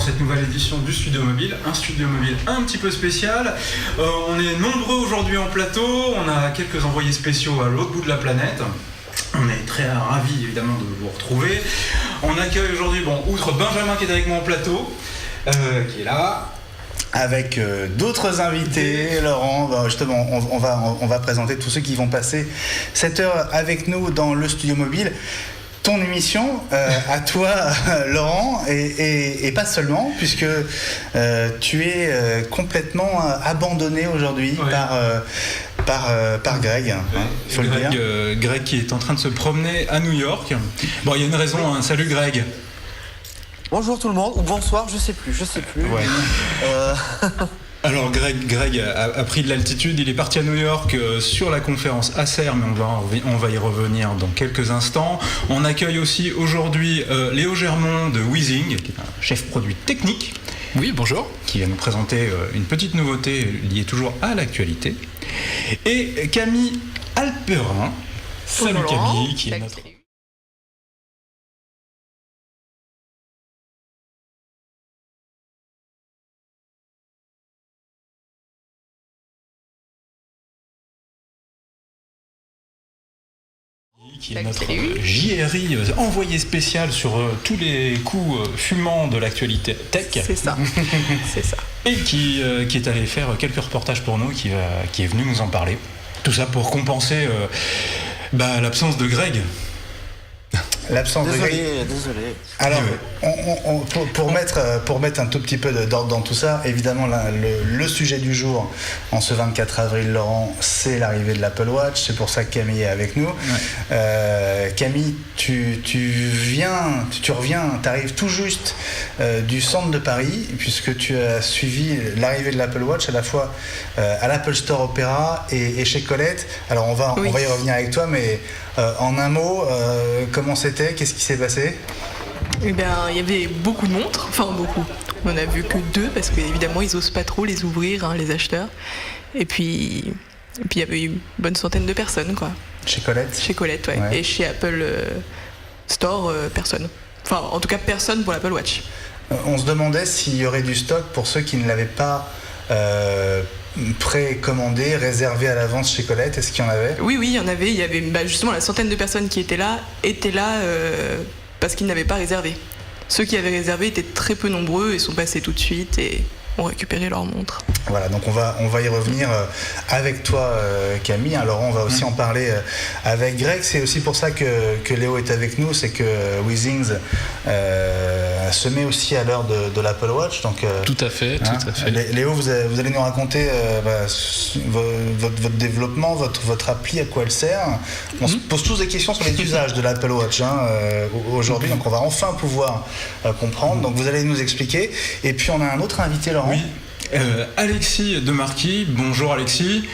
cette nouvelle édition du Studio Mobile, un Studio Mobile un petit peu spécial. On est nombreux aujourd'hui en plateau, on a quelques envoyés spéciaux à l'autre bout de la planète. On est très ravis évidemment de vous retrouver. On accueille aujourd'hui, outre Benjamin qui est avec moi en plateau, qui est là. Avec d'autres invités, Laurent, justement, on va présenter tous ceux qui vont passer cette heure avec nous dans le Studio Mobile. Ton émission, à toi, Laurent, et pas seulement, puisque tu es complètement abandonné aujourd'hui par Greg, il faut le dire. Greg qui est en train de se promener à New York. Bon, il y a une raison, hein. Salut Greg. Bonjour tout le monde, ou bonsoir, je sais plus. Ouais. Alors Greg a pris de l'altitude, il est parti à New York sur la conférence Acer, mais on va y revenir dans quelques instants. On accueille aussi aujourd'hui Léo Germont de Weezing, qui est un chef produit technique. Oui, bonjour. Qui va nous présenter une petite nouveauté liée toujours à l'actualité. Et Camille Alperin. Salut Camille, qui est notre... qui est notre JRI envoyé spécial sur tous les coups fumants de l'actualité tech. C'est ça. Et qui est allé faire quelques reportages pour nous, qui est venu nous en parler. Tout ça pour compenser l'absence de Greg. Désolé. Alors, pour mettre un tout petit peu d'ordre dans tout ça, évidemment, le sujet du jour, en ce 24 avril, Laurent, c'est l'arrivée de l'Apple Watch. C'est pour ça que Camille est avec nous. Ouais. Camille, tu arrives tout juste du centre de Paris, puisque tu as suivi l'arrivée de l'Apple Watch à la fois à l'Apple Store Opéra et chez Colette. Alors, on va y revenir avec toi, mais en un mot, comment c'était? Qu'est-ce qui s'est passé? Eh bien, il y avait beaucoup de montres, enfin beaucoup. On n'a vu que 2 parce qu'évidemment, ils n'osent pas trop les ouvrir, les acheteurs. Et puis il y avait une bonne centaine de personnes, quoi. Chez Colette? Chez Colette, ouais. Et chez Apple Store, personne. Enfin, en tout cas, personne pour l'Apple Watch. On se demandait s'il y aurait du stock pour ceux qui ne l'avaient pas précommandé, réservé à l'avance chez Colette. Est-ce qu'il y en avait? Oui, il y en avait. Il y avait justement la centaine de personnes qui étaient là parce qu'ils n'avaient pas réservé. Ceux qui avaient réservé étaient très peu nombreux et sont passés tout de suite et ont récupéré leur montre. Voilà, donc on va y revenir avec toi, Camille. Laurent, on va aussi en parler avec Greg. C'est aussi pour ça que Léo est avec nous, c'est que Weezing se met aussi à l'heure de l'Apple Watch. Donc, tout à fait. Léo, vous allez nous raconter votre développement, votre appli, à quoi elle sert. On se pose tous des questions sur les usages de l'Apple Watch aujourd'hui, donc on va enfin pouvoir comprendre. Donc vous allez nous expliquer. Et puis on a un autre invité, Laurent. Oui. Alexis Demarquis, bonjour Alexis.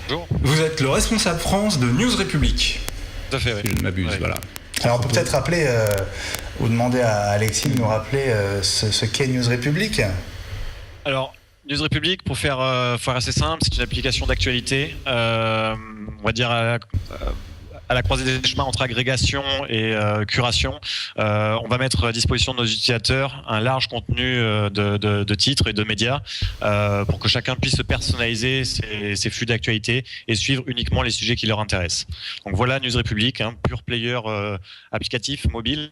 Bonjour. Vous êtes le responsable France de News Republic. Tout à fait, oui. Si je ne m'abuse, voilà. Alors on peut peut-être rappeler, ou demander à Alexis de nous rappeler ce qu'est News Republic. Alors, News Republic, pour faire assez simple, c'est une application d'actualité, on va dire à la croisée des chemins entre agrégation et curation. On va mettre à disposition de nos utilisateurs un large contenu de titres et de médias pour que chacun puisse se personnaliser ses flux d'actualité et suivre uniquement les sujets qui leur intéressent. Donc voilà News Republic, pure player applicatif, mobile.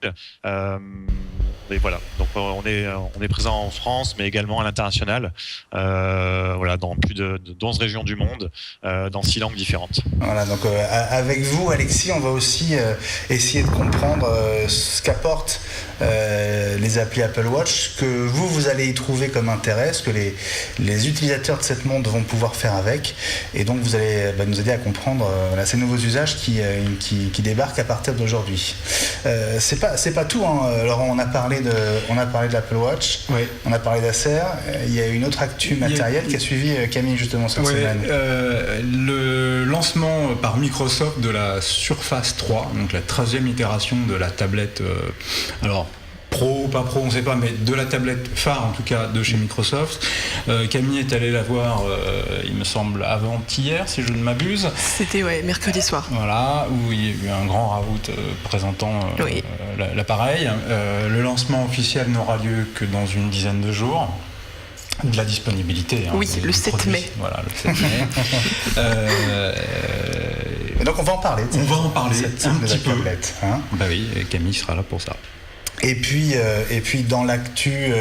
Et voilà, donc on est présent en France, mais également à l'international, dans plus de 11 régions du monde, dans 6 langues différentes. Voilà, donc avec vous, Alexis, on va aussi essayer de comprendre ce qu'apportent les applis Apple Watch, que vous allez y trouver comme intérêt, ce que les utilisateurs de cette montre vont pouvoir faire avec, et donc vous allez nous aider à comprendre ces nouveaux usages qui débarquent à partir d'aujourd'hui. C'est pas tout, Laurent. On a parlé de l'Apple Watch, oui. On a parlé d'Acer. Il y a une autre actu matérielle qui a suivi Camille justement cette semaine. Le lancement par Microsoft de la Surface 3, donc la 13e itération de la tablette. pro ou pas pro, on ne sait pas, mais de la tablette phare en tout cas de chez Microsoft. Camille est allée la voir, il me semble, avant-hier, si je ne m'abuse. C'était mercredi soir. Voilà, où il y a eu un grand raout présentant l'appareil. Le lancement officiel n'aura lieu que dans une dizaine de jours. De la disponibilité. Oui, le 7 mai. Voilà, le 7 mai. Et donc on va en parler. On va en parler un petit peu. Tablette, hein. Bah oui, et Camille sera là pour ça. Et puis dans l'actu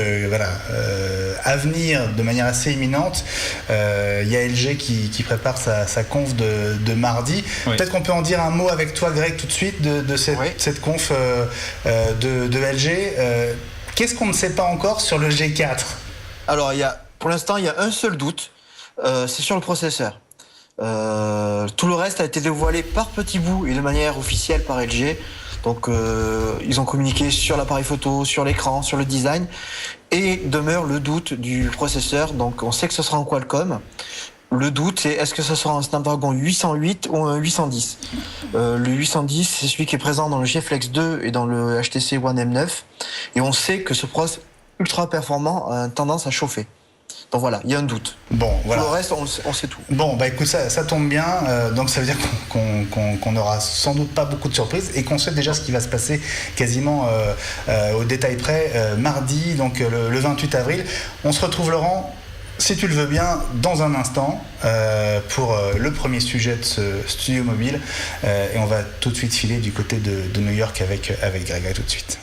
à venir de manière assez imminente, il y a LG qui prépare sa conf de mardi. Oui. Peut-être qu'on peut en dire un mot avec toi, Greg, tout de suite de cette conf de LG. Qu'est-ce qu'on ne sait pas encore sur le G4 ? Alors, pour l'instant, il y a un seul doute, c'est sur le processeur. Tout le reste a été dévoilé par petits bouts et de manière officielle par LG. Donc, ils ont communiqué sur l'appareil photo, sur l'écran, sur le design. Et demeure le doute du processeur. Donc, on sait que ce sera en Qualcomm. Le doute, c'est est-ce que ce sera un Snapdragon 808 ou un 810 ? Le 810, c'est celui qui est présent dans le G-Flex 2 et dans le HTC One M9. Et on sait que ce processeur ultra performant a tendance à chauffer. Donc voilà, il y a un doute. Bon, voilà. Pour le reste, on sait tout. Bon, bah écoute, ça tombe bien. Donc ça veut dire qu'on n'aura sans doute pas beaucoup de surprises et qu'on sait déjà ce qui va se passer quasiment au détail près mardi, donc le 28 avril. On se retrouve, Laurent, si tu le veux bien, dans un instant pour le premier sujet de ce studio mobile. Et on va tout de suite filer du côté de New York avec Greg. À tout de suite.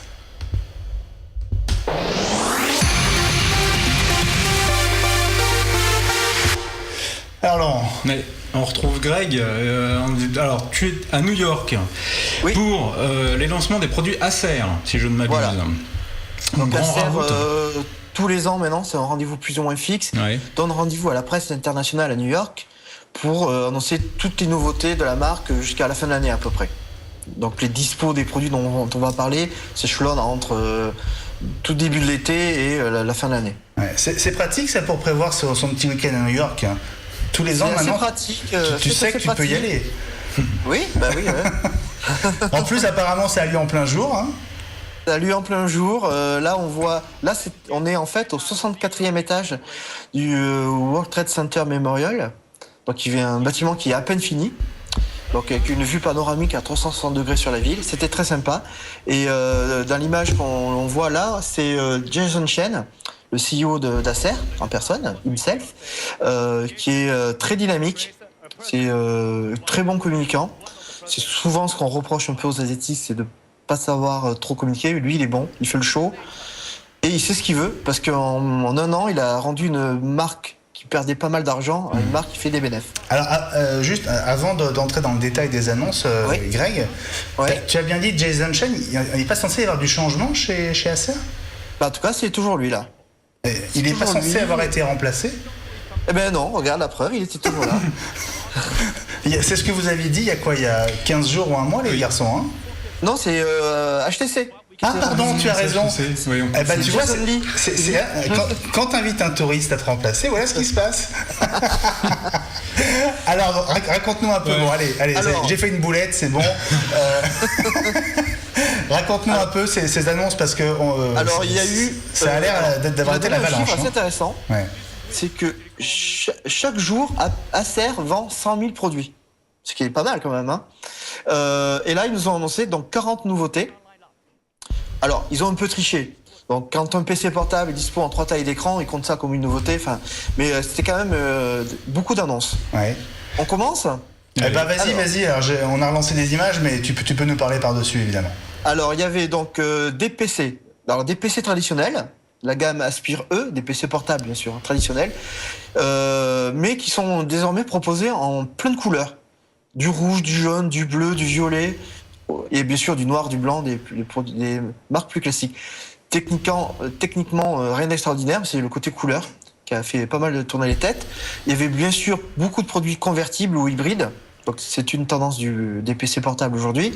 Alors Laurent, mais on retrouve Greg. Alors tu es à New York pour les lancements des produits Acer, si je ne m'abuse. Voilà. Donc Acer, tous les ans maintenant, c'est un rendez-vous plus ou moins fixe. Ouais. Donne rendez-vous à la presse internationale à New York pour annoncer toutes les nouveautés de la marque jusqu'à la fin de l'année à peu près. Donc les dispos des produits dont on va parler s'échelonnent entre tout début de l'été et la fin de l'année. Ouais, c'est pratique ça pour prévoir son petit week-end à New York. Tous les ans maintenant, pratique, tu sais que tu peux y aller. Oui, bah oui. Ouais. En plus, apparemment, ça a lieu en plein jour. Hein. Ça a lieu en plein jour. Là, on est en fait au 64e étage du World Trade Center Memorial. Donc, il y a un bâtiment qui est à peine fini. Donc, avec une vue panoramique à 360 degrés sur la ville. C'était très sympa. Et dans l'image qu'on voit là, c'est Jason Chen, le CEO d'Acer, en personne, himself, qui est très dynamique, c'est très bon communicant. C'est souvent ce qu'on reproche un peu aux Asiatiques, c'est de pas savoir trop communiquer. Lui, il est bon, il fait le show, et il sait ce qu'il veut, parce qu'en un an, il a rendu une marque qui perdait pas mal d'argent à une marque qui fait des bénéfices. Alors, juste avant d'entrer dans le détail des annonces, Greg, tu as bien dit Jason Chen, il n'est pas censé y avoir du changement chez Acer ? En tout cas, c'est toujours lui, là. Il n'est pas censé avoir été remplacé ? Eh ben non, regarde la preuve, il était toujours là. C'est ce que vous aviez dit il y a 15 jours ou un mois, les garçons, hein ? Non, c'est HTC. Ah pardon, tu as raison. Eh ben, tu vois, quand tu invites un touriste à te remplacer, voilà ce qui se passe. Alors, raconte-nous un peu. Bon, allez, alors, j'ai fait une boulette, c'est bon. Raconte-nous un peu ces annonces parce que il y a eu. Ça a l'air d'avoir été l'avalanche. C'est intéressant. Ouais. C'est que chaque jour, Acer vend 100 000 produits. Ce qui est pas mal quand même. Hein. Et là, ils nous ont annoncé donc 40 nouveautés. Alors, ils ont un peu triché. Donc, quand un PC portable est dispo en 3 tailles d'écran, ils comptent ça comme une nouveauté. Mais c'était quand même beaucoup d'annonces. Ouais. On commence ? Eh ben vas-y. Alors, on a relancé des images, mais tu peux nous parler par-dessus, évidemment. Alors, il y avait donc des PC. Alors, des PC traditionnels, la gamme Aspire E, des PC portables, bien sûr, traditionnels, mais qui sont désormais proposés en plein de couleurs. Du rouge, du jaune, du bleu, du violet, et bien sûr du noir, du blanc, des marques plus classiques. Techniquement, rien d'extraordinaire, c'est le côté couleur qui a fait pas mal de tourner les têtes. Il y avait bien sûr beaucoup de produits convertibles ou hybrides. Donc c'est une tendance des PC portables aujourd'hui.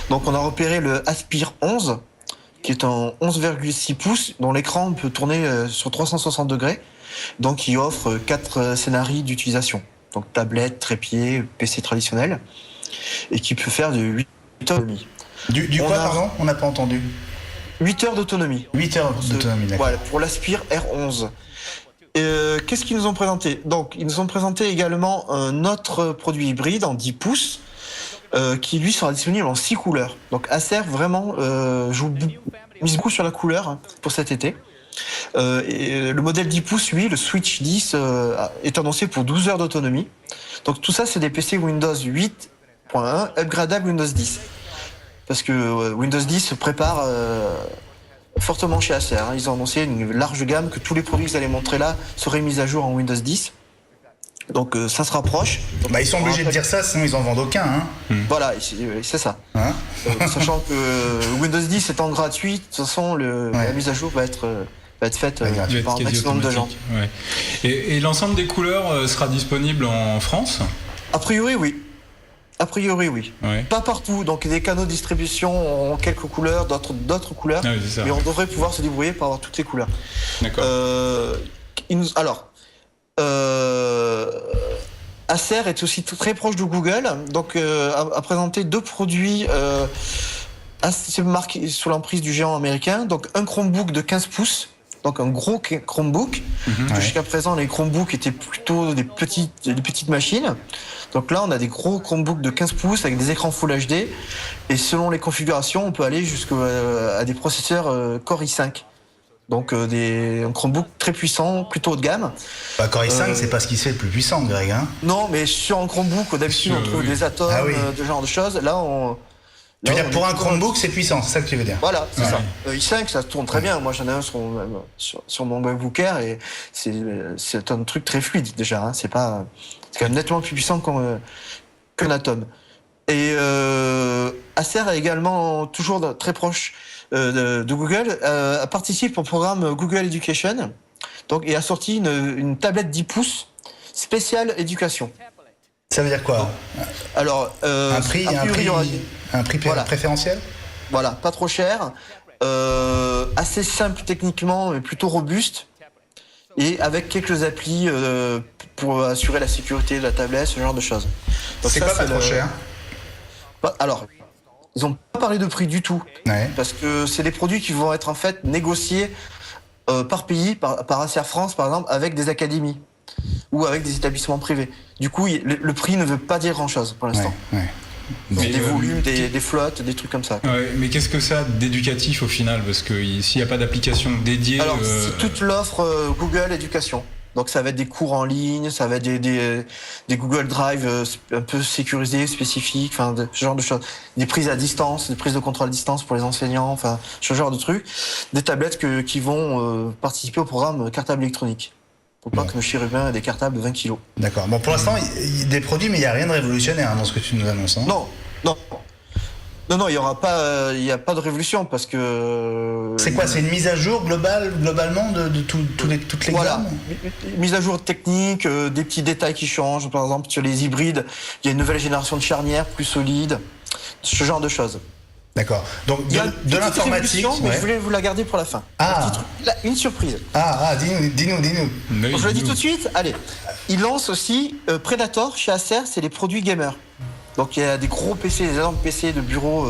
Donc on a repéré le Aspire 11, qui est un 11,6 pouces, dont l'écran peut tourner sur 360 degrés. Donc il offre 4 scénarios d'utilisation. Donc tablette, trépied, PC traditionnel, et qui peut faire de 8 heures et demie. Du quoi, pardon ? On n'a pas entendu. 8 heures d'autonomie. 8 heures d'autonomie, d'accord. Voilà, pour l'Aspire R11. Qu'est-ce qu'ils nous ont présenté? Donc, ils nous ont présenté également un autre produit hybride en 10 pouces, qui lui sera disponible en 6 couleurs. Donc, Acer vraiment mise beaucoup sur la couleur pour cet été. Et le modèle 10 pouces, lui, le Switch 10, est annoncé pour 12 heures d'autonomie. Donc tout ça, c'est des PC Windows 8.1 upgradables Windows 10. Parce que Windows 10 se prépare fortement chez Acer. Ils ont annoncé une large gamme, que tous les produits qu'ils allaient montrer là seraient mis à jour en Windows 10. Donc ça se rapproche. Donc, ils sont obligés de dire ça, sinon ils en vendent aucun. Voilà, c'est ça. Sachant que Windows 10 étant gratuit, de toute façon, la mise à jour va être faite par un maximum de gens. Ouais. Et l'ensemble des couleurs sera disponible en France ? A priori, oui. Ouais. Pas partout, donc des canaux de distribution ont quelques couleurs, d'autres couleurs, mais on devrait pouvoir se débrouiller pour avoir toutes les couleurs. D'accord. Acer est aussi très proche de Google, donc a présenté 2 produits assez marqués sous l'emprise du géant américain. Donc un Chromebook de 15 pouces, donc un gros Chromebook. Jusqu'à présent, les Chromebooks étaient plutôt des petites machines. Donc là, on a des gros Chromebooks de 15 pouces avec des écrans Full HD. Et selon les configurations, on peut aller jusqu'à des processeurs Core i5. Donc un Chromebook très puissant, plutôt haut de gamme. Core i5, c'est pas ce qui se fait le plus puissant, Greg. Non, mais sur un Chromebook, d'habitude, on trouve des Atom, de genre de choses. Là, tu veux dire, pour un Chromebook, c'est puissant, c'est ça que tu veux dire? Voilà, c'est ça. i5, ça tourne très bien. Moi, j'en ai un sur mon MacBook Air et c'est un truc très fluide déjà. C'est quand même nettement plus puissant qu'un Atom. Et Acer est également toujours très proche de Google, participe au programme Google Education, donc, et a sorti une tablette 10 pouces spéciale éducation. Ça veut dire quoi? Alors, un prix préférentiel? Voilà, pas trop cher, assez simple techniquement, mais plutôt robuste, et avec quelques applis pour assurer la sécurité de la tablette, ce genre de choses. Donc c'est pas trop cher? Alors, ils n'ont pas parlé de prix du tout, parce que c'est des produits qui vont être en fait négociés par pays, par Acer France par exemple, avec des académies ou avec des établissements privés. Du coup, le prix ne veut pas dire grand-chose pour l'instant. Des volumes, des flottes, des trucs comme ça. Mais qu'est-ce que ça a d'éducatif au final? Parce que s'il n'y a pas d'application dédiée... Alors, c'est toute l'offre Google Éducation. Donc ça va être des cours en ligne, ça va être des Google Drive un peu sécurisés, spécifiques, enfin ce genre de choses. Des prises à distance, des prises de contrôle à distance pour les enseignants, enfin ce genre de trucs. Des tablettes qui vont participer au programme cartable électronique. Pour pas que nos chérubins aient des cartables de 20 kilos. D'accord. Bon, pour l'instant, il y a des produits, mais il n'y a rien de révolutionnaire dans ce que tu nous annonces. Non, il y aura pas, il y a pas de révolution parce que. C'est quoi? C'est une mise à jour globalement de toutes les gammes? Mise à jour technique, des petits détails qui changent. Par exemple, sur les hybrides, il y a une nouvelle génération de charnières plus solide, ce genre de choses. D'accord. Donc de l'informatique. Mais je voulais vous la garder pour la fin. Une surprise. Dis-nous. Bon, je le dis tout de suite. Allez, ils lancent aussi Predator chez Acer, c'est les produits gamers. Donc il y a des gros PC, des énormes PC de bureau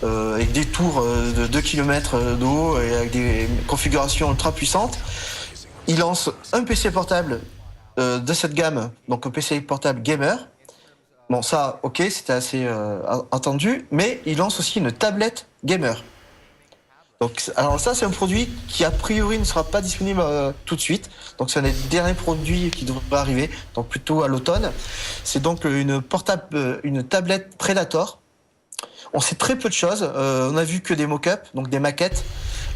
avec des tours de 2 km de haut et avec des configurations ultra puissantes. Ils lancent un PC portable de cette gamme, donc un PC portable gamer. Bon, ça, ok, c'était assez attendu, mais ils lancent aussi une tablette gamer. Donc, alors ça, c'est un produit qui a priori ne sera pas disponible tout de suite. Donc, c'est un des derniers produits qui devrait arriver, donc plutôt à l'automne. C'est donc une tablette Predator. On sait très peu de choses. On a vu que des mock-ups, donc des maquettes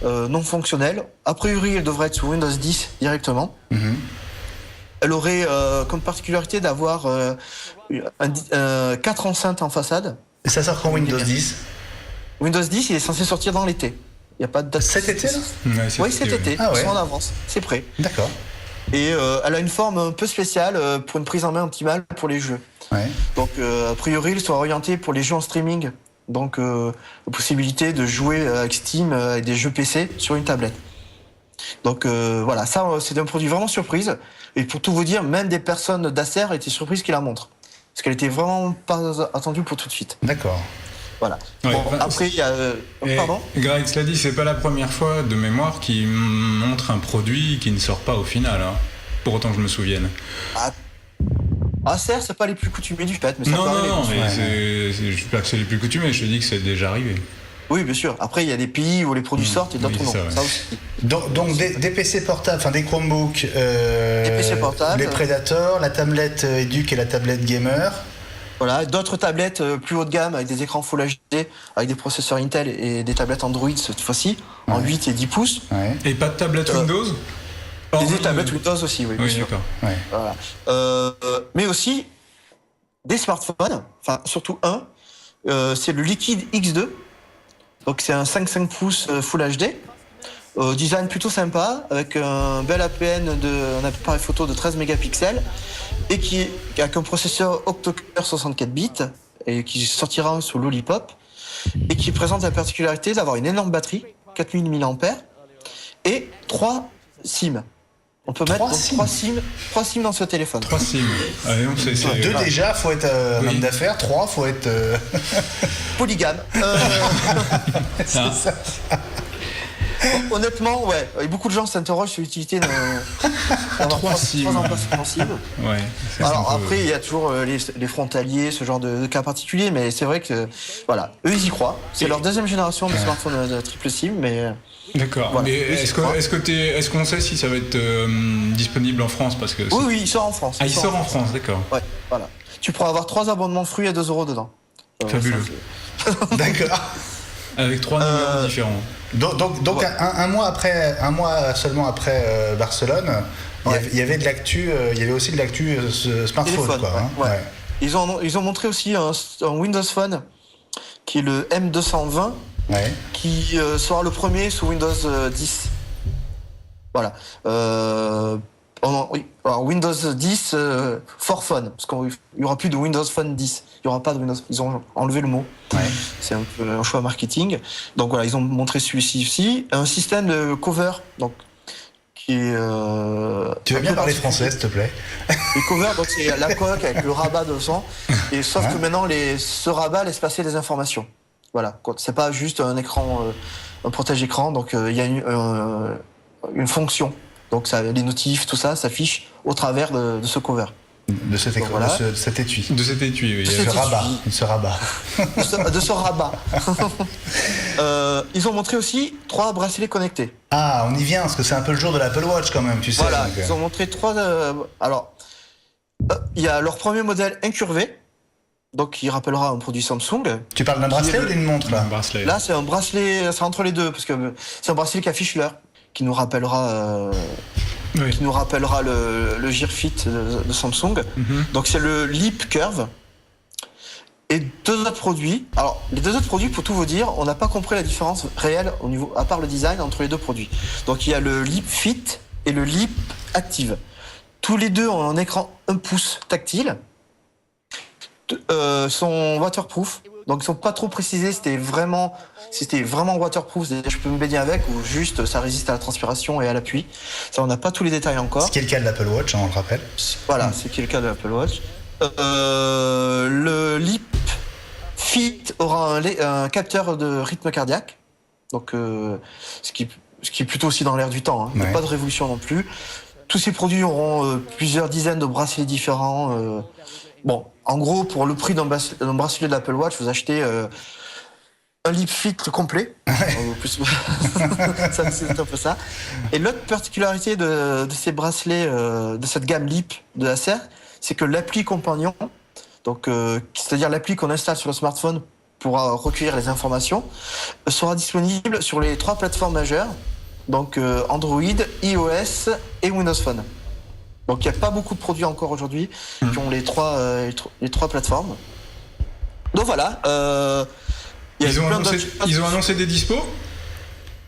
non fonctionnelles. A priori, elle devrait être sous Windows 10 directement. Elle aurait comme particularité d'avoir 4 enceintes en façade. Et ça sort quand Windows 10? Windows 10, il est censé sortir dans l'été. Il n'y a pas de date. Cet été, là? Oui, cet été. Ils sont en avance. C'est prêt. D'accord. Et elle a une forme un peu spéciale pour une prise en main optimale pour les jeux. Donc, a priori, elle sera orientée pour les jeux en streaming. Donc, la possibilité de jouer avec Steam et des jeux PC sur une tablette. Donc, voilà, ça, c'est un produit vraiment surprise. Et pour tout vous dire, même des personnes d'Acer étaient surprises qu'ils la montrent. Parce qu'elle était vraiment pas attendue pour tout de suite. D'accord. Voilà. Ouais, Bon, enfin, après, il y a... Pardon ? Greg, cela dit, c'est pas la première fois de mémoire qu'il montre un produit qui ne sort pas au final, hein, pour autant que je me souvienne. Acer, c'est pas les plus coutumiers du fait, mais ça Non, peut arriver. mais je sais pas que c'est les plus coutumiers, je te dis que c'est déjà arrivé. Oui, bien sûr. Après, il y a des pays où les produits sortent et d'autres oui, non. ça, ouais. Ça aussi. Donc des PC portables, enfin des Chromebooks, Des PC portables. les Predator, la tablette Educ et la tablette Gamer. Voilà, d'autres tablettes plus haut de gamme avec des écrans Full HD, avec des processeurs Intel et des tablettes Android cette fois-ci, en 8 et 10 pouces. Ouais. Et pas de tablette Windows Des tablettes Windows aussi, oui, bien Oui, sûr. d'accord. Ouais. Voilà. Mais aussi des smartphones, enfin surtout un, c'est le Liquid X2. Donc c'est un 5,5 pouces Full HD. Design plutôt sympa, avec un bel APN un appareil photo de 13 mégapixels et qui a un processeur octa-core 64 bits et qui sortira sous Lollipop et qui présente la particularité d'avoir une énorme batterie, 4000 mAh et 3 SIM. On peut mettre 3 SIM dans ce téléphone. 3 SIM. Allez, non, c'est 2 déjà, faut être un homme d'affaires. 3, faut être... Polygame. Ah. ça. Honnêtement, ouais. Et beaucoup de gens s'interrogent sur l'utilité d'avoir 3 SIM. emplacements SIM. Ouais. Alors après, il y a toujours les frontaliers, ce genre de cas particuliers, mais c'est vrai que, voilà, eux ils y croient. C'est leur deuxième génération de smartphones de triple SIM, mais... D'accord. Voilà. Mais est-ce qu'on sait si ça va être disponible en France parce que Oui, il sort en France. il sort en France, d'accord. Ouais, voilà. Tu pourras avoir 3 abonnements fruits à 2 € dedans. Fabuleux. D'accord. Avec 3 numéros différents. Donc Ouais. un mois seulement après Barcelone, il y avait de l'actu, il y avait aussi de l'actu smartphone, Téléphone, quoi. Hein. ouais. Ouais. Ils ont montré aussi un Windows Phone qui est le M220 Ouais. qui sera le premier sous Windows 10. Voilà. Alors Windows 10 for Phone, parce qu'il n'y aura plus de Windows Phone 10. Il n'y aura pas de Windows. Ils ont enlevé le mot. Ouais. C'est un peu un choix marketing. Donc voilà, ils ont montré celui-ci aussi. Un système de cover, donc qui est. Tu veux bien parler français, s'il te plaît? Les covers, donc c'est la coque avec le rabat devant. Et sauf que maintenant, ce rabat laisse passer des informations. Voilà, c'est pas juste un écran, un protège-écran, donc il y a une fonction. Donc ça, les notifs, tout ça s'affiche au travers de ce cover. De cet écran, voilà. de cet étui. De cet étui, oui. De cet Ce rabat. De ce rabat. Ils ont montré aussi 3 bracelets connectés. Ah, on y vient, parce que c'est un peu le jour de l'Apple Watch quand même, tu sais. Voilà, donc, ils ont montré 3... alors, il y a leur premier modèle incurvé, donc qui rappellera un produit Samsung. Tu parles d'un bracelet ou d'une montre, là? Un bracelet. Là, c'est un bracelet, c'est entre les deux, parce que c'est un bracelet qui affiche l'heure, qui nous rappellera... Oui. qui nous rappellera le Gear Fit de Samsung. Donc c'est le Leap Curve. Et 2 autres produits. Alors les 2 autres produits, pour tout vous dire, on n'a pas compris la différence réelle au niveau, à part le design, entre les 2 produits. Donc il y a le Leap Fit et le Leap Active. Tous les deux ont un écran 1 pouce tactile. Sont waterproof. Donc ils sont pas trop précisés, c'était vraiment waterproof, c'est-à-dire je peux me baigner avec ou juste ça résiste à la transpiration et à la pluie. Ça, on n'a pas tous les détails encore. Ce qui est le cas de l'Apple Watch, hein, on le rappelle. Voilà, c'est qui est le cas de l'Apple Watch. Le Leap Fit aura un capteur de rythme cardiaque, donc ce qui est plutôt aussi dans l'air du temps. Hein. Il n'y a pas de révolution non plus. Tous ces produits auront plusieurs dizaines de bracelets différents. Bon, en gros, pour le prix d'un bracelet de l'Apple Watch, vous achetez un Leap Fit complet. Ça, c'est un peu ça. Et l'autre particularité de ces bracelets, de cette gamme Leap de Acer, c'est que l'appli compagnon, donc c'est-à-dire l'appli qu'on installe sur le smartphone pour recueillir les informations, sera disponible sur les 3 plateformes majeures, donc Android, iOS et Windows Phone. Donc il n'y a pas beaucoup de produits encore aujourd'hui qui ont les trois plateformes. Donc voilà. Ils ont annoncé des dispos?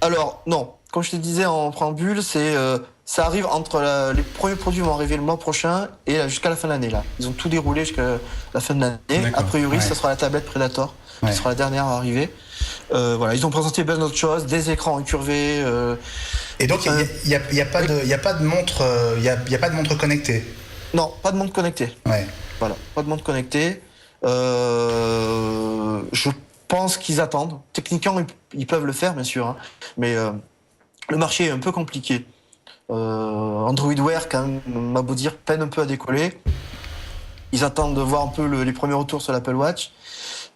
Alors non, comme je te disais en préambule, ça arrive entre les premiers produits vont arriver le mois prochain et jusqu'à la fin de l'année là. Ils ont tout déroulé jusqu'à la fin de l'année. A priori, ça sera la tablette Predator qui sera la dernière à arriver. Voilà, ils ont présenté bien d'autres choses, des écrans incurvés. Et donc il y a pas de montre, il y a pas de montre connectée. Non, pas de montre connectée. Ouais. Voilà, pas de montre connectée. pense qu'ils attendent. Techniquement, ils peuvent le faire, bien sûr, hein, mais le marché est un peu compliqué. Android Wear, quand même, m'a beau dire, peine un peu à décoller. Ils attendent de voir un peu les premiers retours sur l'Apple Watch.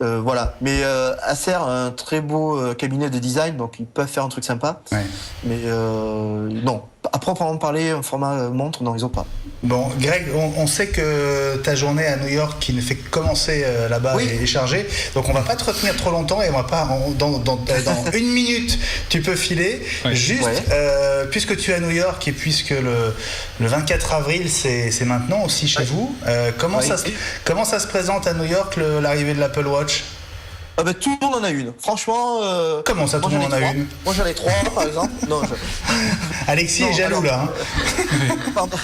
Voilà. Mais Acer a un très beau cabinet de design, donc ils peuvent faire un truc sympa. Ouais. Mais non, à proprement parler, un format montre, non, ils n'ont pas. Bon, Greg, on sait que ta journée à New York qui ne fait que commencer là-bas est chargée, donc on va pas te retenir trop longtemps et on va pas dans une minute tu peux filer. Ouais. Juste, puisque tu es à New York et puisque le 24 avril c'est maintenant aussi chez vous, comment ça se présente à New York l'arrivée de l'Apple Watch? Ben, tout le monde en a une. Franchement. Comment ça, tout le monde en a une? Moi, j'en ai 3, par exemple. Non, Alexis est jaloux, là. Hein. Pardon.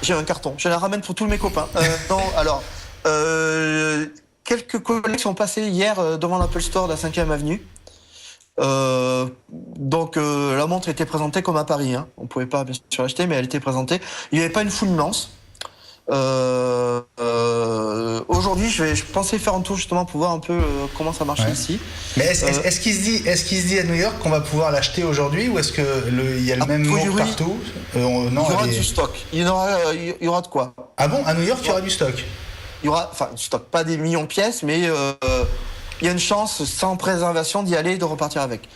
J'ai un carton. Je la ramène pour tous mes copains. Non, alors. Quelques collègues sont passés hier devant l'Apple Store de la 5e Avenue. Donc, la montre était présentée comme à Paris. Hein. On ne pouvait pas, bien sûr, l'acheter, mais elle était présentée. Il n'y avait pas une foule immense. Aujourd'hui, je pensais faire un tour justement pour voir un peu comment ça marche ici. Mais est-ce qu'il se dit à New York qu'on va pouvoir l'acheter aujourd'hui ou est-ce que il y a le même mot partout? Non, il y aura du stock. Il y aura de quoi. Ah bon? À New York, il y aura du stock? Il y aura, enfin, du stock, pas des millions de pièces, mais il y a une chance sans préservation d'y aller et de repartir avec.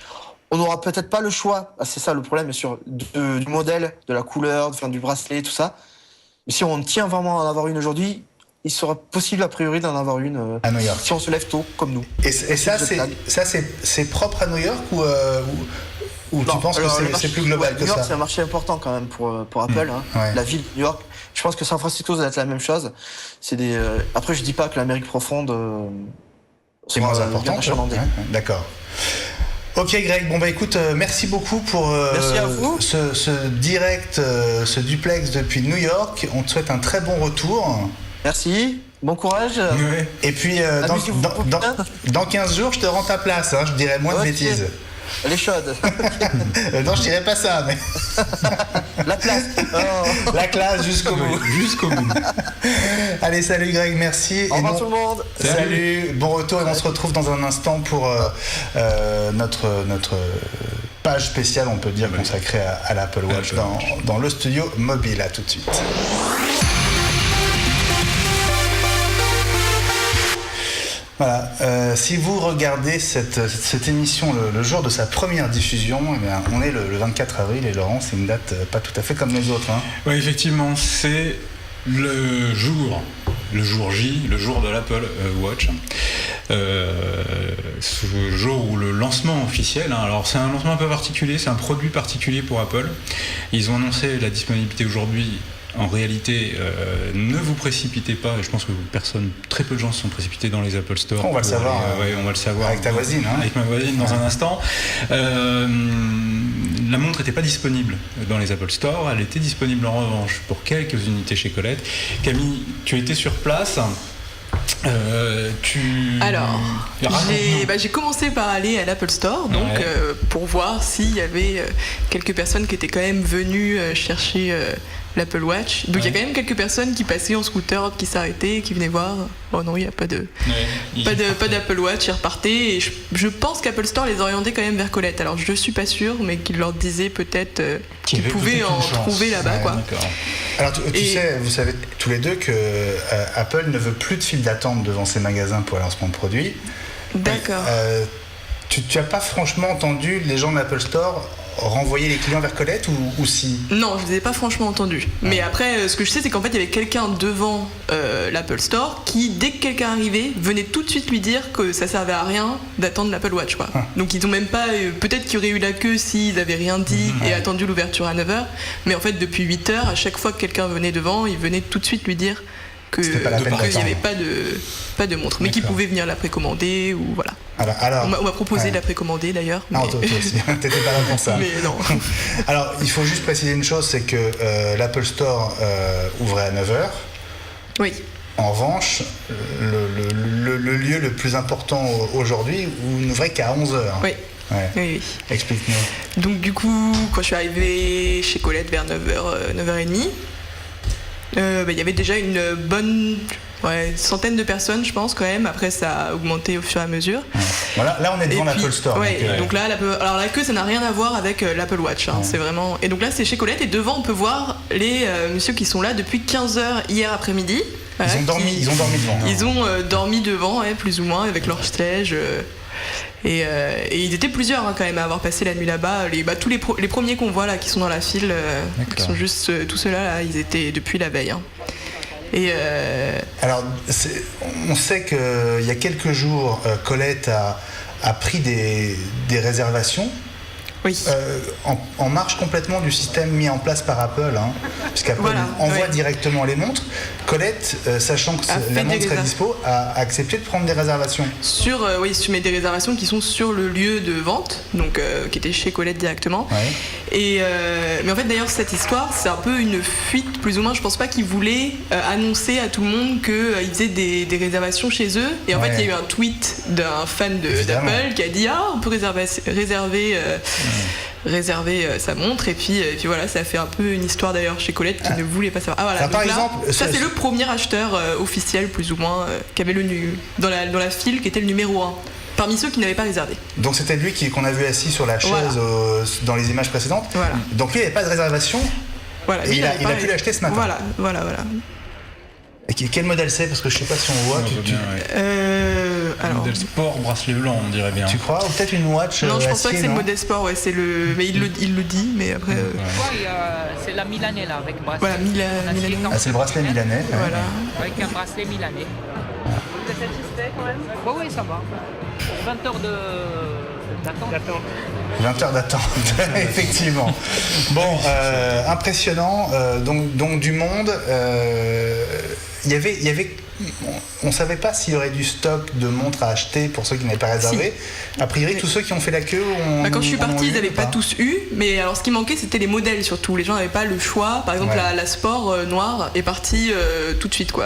On n'aura peut-être pas le choix. Ah, c'est ça le problème, bien sûr, du modèle, de la couleur, du bracelet, tout ça. Mais si on tient vraiment à en avoir une aujourd'hui, il sera possible a priori d'en avoir une à New York. Si on se lève tôt, comme nous. Et ça, c'est propre à New York ou non, tu penses que c'est plus global que ça? New York, c'est un marché important quand même pour Apple. La ville de New York. Je pense que San Francisco, ça va être la même chose. Après, je dis pas que l'Amérique profonde c'est moins important. D'accord. Ok Greg, bon bah écoute, merci beaucoup pour merci à vous. ce direct, ce duplex depuis New York. On te souhaite un très bon retour. Merci, bon courage. Ouais. Et puis dans 15 jours, je te rends ta place, hein, je dirai moins de bêtises. Elle est chaude. Non, je dirais pas ça, mais... La place. Oh. La classe jusqu'au bout. Jusqu'au bout. Allez, salut Greg, merci. Au revoir tout le monde. Salut, bon retour et on se retrouve dans un instant pour notre page spéciale, on peut dire, consacrée à l'Apple Watch dans le studio mobile. À tout de suite. Voilà, si vous regardez cette émission le jour de sa première diffusion, eh bien, on est le 24 avril et Laurent, c'est une date pas tout à fait comme les autres. Hein. Oui, effectivement, c'est le jour J, le jour de l'Apple Watch. Ce jour où le lancement officiel, alors c'est un lancement un peu particulier, c'est un produit particulier pour Apple. Ils ont annoncé la disponibilité aujourd'hui. En réalité, ne vous précipitez pas, et je pense que très peu de gens se sont précipités dans les Apple Store. On va le savoir. On va le savoir. Avec ta voisine. Hein. Avec ma voisine dans un instant. La montre n'était pas disponible dans les Apple Store, elle était disponible en revanche pour quelques unités chez Colette. Camille, tu étais sur place. Alors, j'ai commencé par aller à l'Apple Store, donc pour voir s'il y avait quelques personnes qui étaient quand même venues chercher l'Apple Watch. Donc il y a quand même quelques personnes qui passaient en scooter, qui s'arrêtaient, qui venaient voir. Oh non, il n'y a pas d'Apple Watch, ils repartaient. Et je pense qu'Apple Store les orientait quand même vers Colette. Alors je suis pas sûre, mais qu'ils leur disaient peut-être qu'ils pouvaient en trouver là-bas, quoi. D'accord. Alors tu sais, vous savez tous les deux que Apple ne veut plus de file d'attente devant ses magasins pour le lancement de produits. D'accord. Tu n'as pas franchement entendu les gens de l'Apple Store renvoyer les clients vers Colette ou si? Non, je ne les ai pas franchement entendus. Mais après, ce que je sais, c'est qu'en fait, il y avait quelqu'un devant l'Apple Store qui, dès que quelqu'un arrivait, venait tout de suite lui dire que ça servait à rien d'attendre l'Apple Watch, quoi. Donc ils n'ont même pas... peut-être qu'il y aurait eu la queue s'ils n'avaient rien dit et attendu l'ouverture à 9h. Mais en fait, depuis 8h, à chaque fois que quelqu'un venait devant, il venait tout de suite lui dire qu'il n'y avait pas de montre, mais qu'il pouvait venir la précommander ou voilà. Alors, on m'a proposé de la précommander d'ailleurs. Non, toi aussi, t'étais pas là pour ça. Mais non. Alors, il faut juste préciser une chose, c'est que l'Apple Store ouvrait à 9h. Oui. En revanche, le lieu le plus important aujourd'hui n'ouvrait qu'à 11h. Oui. Ouais. Oui. Explique-nous. Donc du coup, quand je suis arrivée chez Colette vers 9h30, il y avait déjà une bonne centaines de personnes, je pense, quand même. Après, ça a augmenté au fur et à mesure. Voilà, là, on est devant l'Apple Store. Donc là, alors la queue, ça n'a rien à voir avec l'Apple Watch. C'est vraiment. Et donc là, c'est chez Colette. Et devant, on peut voir les messieurs qui sont là depuis 15h hier après-midi. Ils ont dormi devant. Ils ont dormi devant, plus ou moins, avec leur siège. Et ils étaient plusieurs quand même à avoir passé la nuit là-bas. Tous les premiers qu'on voit là, qui sont dans la file, qui sont juste tous ceux-là, là, ils étaient depuis la veille. Et alors, on sait qu'il y a quelques jours, Colette a pris des réservations. Oui. En marge complètement du système mis en place par Apple, puisqu'Apple envoie directement les montres. Colette, sachant que la montre serait dispo, a accepté de prendre des réservations. Tu mets des réservations qui sont sur le lieu de vente, donc qui était chez Colette directement. Ouais. Mais en fait, d'ailleurs, cette histoire, c'est un peu une fuite, plus ou moins. Je pense pas qu'ils voulaient annoncer à tout le monde qu'ils faisaient des réservations chez eux. Et en fait, il y a eu un tweet d'un fan d'Apple qui a dit on peut réserver sa montre, et puis voilà, ça a fait un peu une histoire d'ailleurs chez Colette qui ne voulait pas savoir. Par exemple, ça c'est le premier acheteur officiel plus ou moins qui avait dans la file, qui était le numéro 1 parmi ceux qui n'avaient pas réservé. Donc c'était lui qu'on a vu assis sur la chaise dans les images précédentes. Voilà. Donc lui il n'avait pas de réservation. Voilà, et il a pu l'acheter ce matin. Voilà. Et quel modèle c'est? Parce que je sais pas si on voit. Un modèle sport, bracelet blanc, on dirait bien. Tu crois? Ou peut-être une watch? Non, je pense pas que c'est le modèle sport, c'est le. Mais il le dit, mais après. C'est la Milanais là, avec bracelet. Voilà, Milanais. C'est le bracelet Milanais. Voilà. Avec un bracelet Milanais. Vous êtes satisfait quand même? Oui, ça va. Pour 20 heures d'attente. 20 heures d'attente, effectivement. Bon, impressionnant. Donc du monde. Il y avait, on ne savait pas s'il y aurait du stock de montres à acheter pour ceux qui n'avaient pas réservé. A priori, tous ceux qui ont fait la queue quand je suis partie, ils n'avaient pas tous eu. Mais alors, ce qui manquait, c'était les modèles surtout. Les gens n'avaient pas le choix. Par exemple, la Sport noire est partie tout de suite, quoi.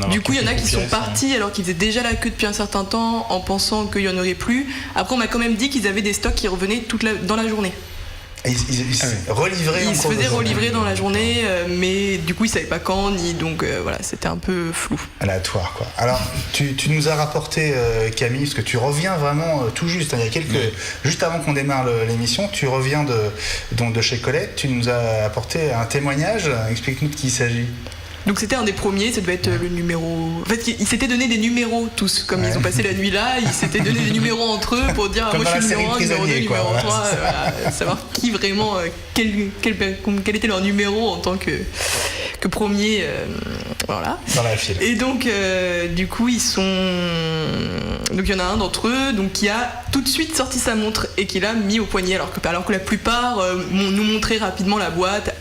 Du coup, il y en a qui sont partis alors qu'ils faisaient déjà la queue depuis un certain temps en pensant qu'il n'y en aurait plus. Après, on m'a quand même dit qu'ils avaient des stocks qui revenaient dans la journée. Ils se faisaient relivrer dans la journée, mais du coup ils savaient pas quand ni, donc voilà, c'était un peu flou. Aléatoire, quoi. Alors tu nous as rapporté Camille, parce que tu reviens vraiment tout juste. Il y a juste avant qu'on démarre l'émission, tu reviens de chez Colette. Tu nous as apporté un témoignage. Explique-nous de qui il s'agit. Donc c'était un des premiers, ça devait être le numéro... En fait, ils s'étaient donné des numéros tous, comme ils ont passé la nuit là, ils s'étaient donné des numéros entre eux pour dire moi je suis numéro 1, numéro 2, numéro 3, savoir qui vraiment, quel était leur numéro en tant que premier, voilà. Dans la file. Et donc du coup ils sont... Donc il y en a un d'entre eux qui a tout de suite sorti sa montre et qui l'a mis au poignet, alors que la plupart nous montraient rapidement la boîte,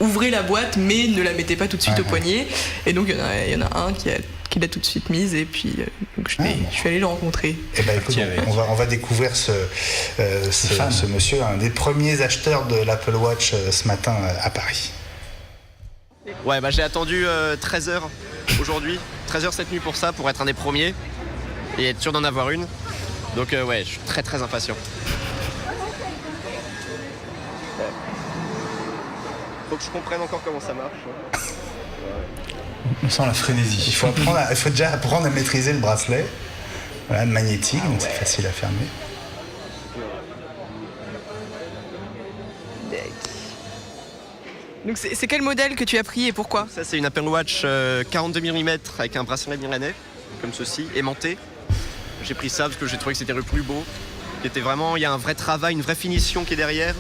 ouvrez la boîte mais ne la mettez pas tout de suite au poignet, et donc il y en a un qui l'a tout de suite mise, et puis donc je suis allé le rencontrer. Et écoute, on va découvrir ce monsieur, un des premiers acheteurs de l'Apple Watch ce matin à Paris. Ouais, j'ai attendu 13h aujourd'hui, 13h cette nuit pour être un des premiers et être sûr d'en avoir une. Donc je suis très très impatient. Faut que je comprenne encore comment ça marche. On sent la frénésie. Il faut déjà apprendre à maîtriser le bracelet. Voilà, magnétique, donc c'est facile à fermer. Donc c'est quel modèle que tu as pris et pourquoi? Ça c'est une Apple Watch 42 mm avec un bracelet milanais, comme ceci, aimanté. J'ai pris ça parce que j'ai trouvé que c'était le plus beau. Il y a un vrai travail, une vraie finition qui est derrière.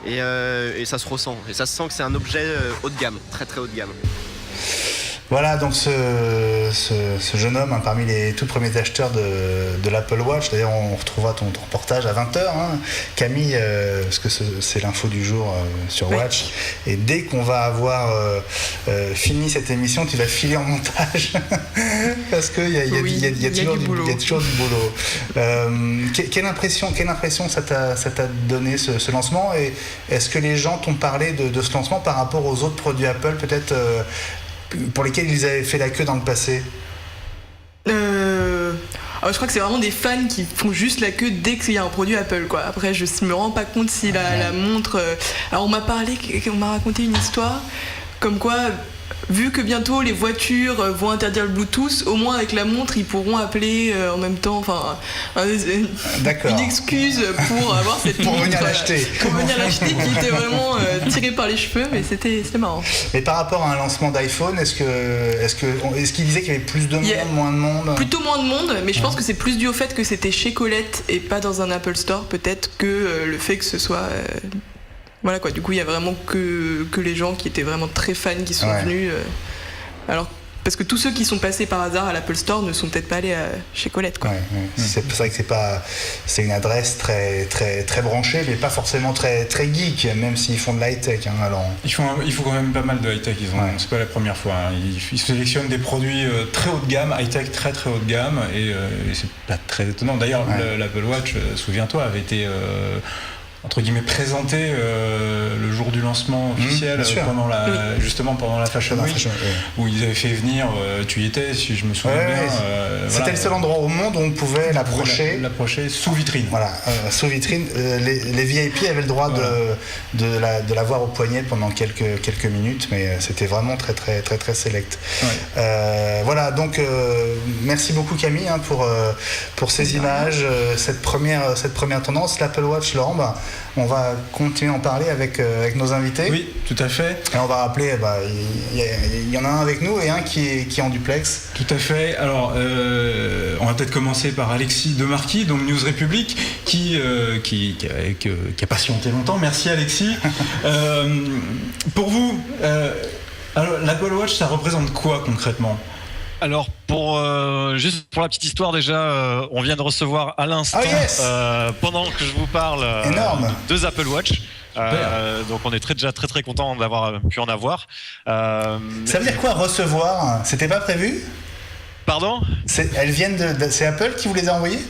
Et ça se ressent. Et ça se sent que c'est un objet haut de gamme, très très haut de gamme. Voilà, donc ce jeune homme, parmi les tout premiers acheteurs de l'Apple Watch. D'ailleurs, on retrouvera ton reportage à 20h, Camille, parce que c'est l'info du jour sur Watch. Et dès qu'on va avoir fini cette émission, tu vas filer en montage, parce qu'il y a toujours du boulot. Quelle impression ça t'a donné ce lancement, et est-ce que les gens t'ont parlé de ce lancement par rapport aux autres produits Apple, peut-être pour lesquels ils avaient fait la queue dans le passé? Je crois que c'est vraiment des fans qui font juste la queue dès qu'il y a un produit Apple, quoi. Après, je me rends pas compte si la montre... Alors on m'a raconté une histoire comme quoi vu que bientôt les voitures vont interdire le Bluetooth, au moins avec la montre ils pourront appeler en même temps, enfin une excuse pour avoir cette pour montre venir l'acheter. Pour venir l'acheter qui était vraiment tirée par les cheveux, mais c'était marrant. Mais par rapport à un lancement d'iPhone, est-ce qu'il disait qu'il y avait plus de monde, moins de monde? Plutôt moins de monde, mais je pense que c'est plus dû au fait que c'était chez Colette et pas dans un Apple Store peut-être que le fait que ce soit voilà quoi. Du coup il y a vraiment que les gens qui étaient vraiment très fans qui sont venus alors parce que tous ceux qui sont passés par hasard à l'Apple Store ne sont peut-être pas allés chez Colette quoi. C'est vrai que c'est une adresse très très très branchée mais pas forcément très très geek, même s'ils font de l'high-tech alors. Ils font quand même pas mal de high-tech, c'est pas la première fois, ils sélectionnent des produits très haut de gamme, high-tech très très haut de gamme et c'est pas très étonnant. D'ailleurs l'Apple Watch, souviens-toi, avait été entre guillemets présenté le jour du lancement officiel justement pendant la Fashion Week où ils avaient fait venir, tu y étais si je me souviens bien. C'était le seul endroit au monde où on pouvait l'approcher sous vitrine. Voilà, sous vitrine. Les VIP avaient le droit de l'avoir au poignet pendant quelques minutes, mais c'était vraiment très très très très select. Voilà, donc merci beaucoup Camille pour ces images, cette première tendance, l'Apple Watch Laurent. On va continuer à en parler avec nos invités. Oui, tout à fait. Et on va rappeler, il y en a un avec nous et un qui est en duplex. Tout à fait. Alors, on va peut-être commencer par Alexis Demarquis, donc News Republic, qui a patienté longtemps. Merci Alexis. Pour vous, alors, l'Apple Watch, ça représente quoi concrètement ? Alors juste pour la petite histoire déjà, on vient de recevoir à l'instant, pendant que je vous parle, 2 Apple Watch. Donc on est déjà très très content d'avoir pu en avoir. Ça veut dire quoi recevoir ? C'était pas prévu ? Pardon ? Elles viennent c'est Apple qui vous les a envoyées ?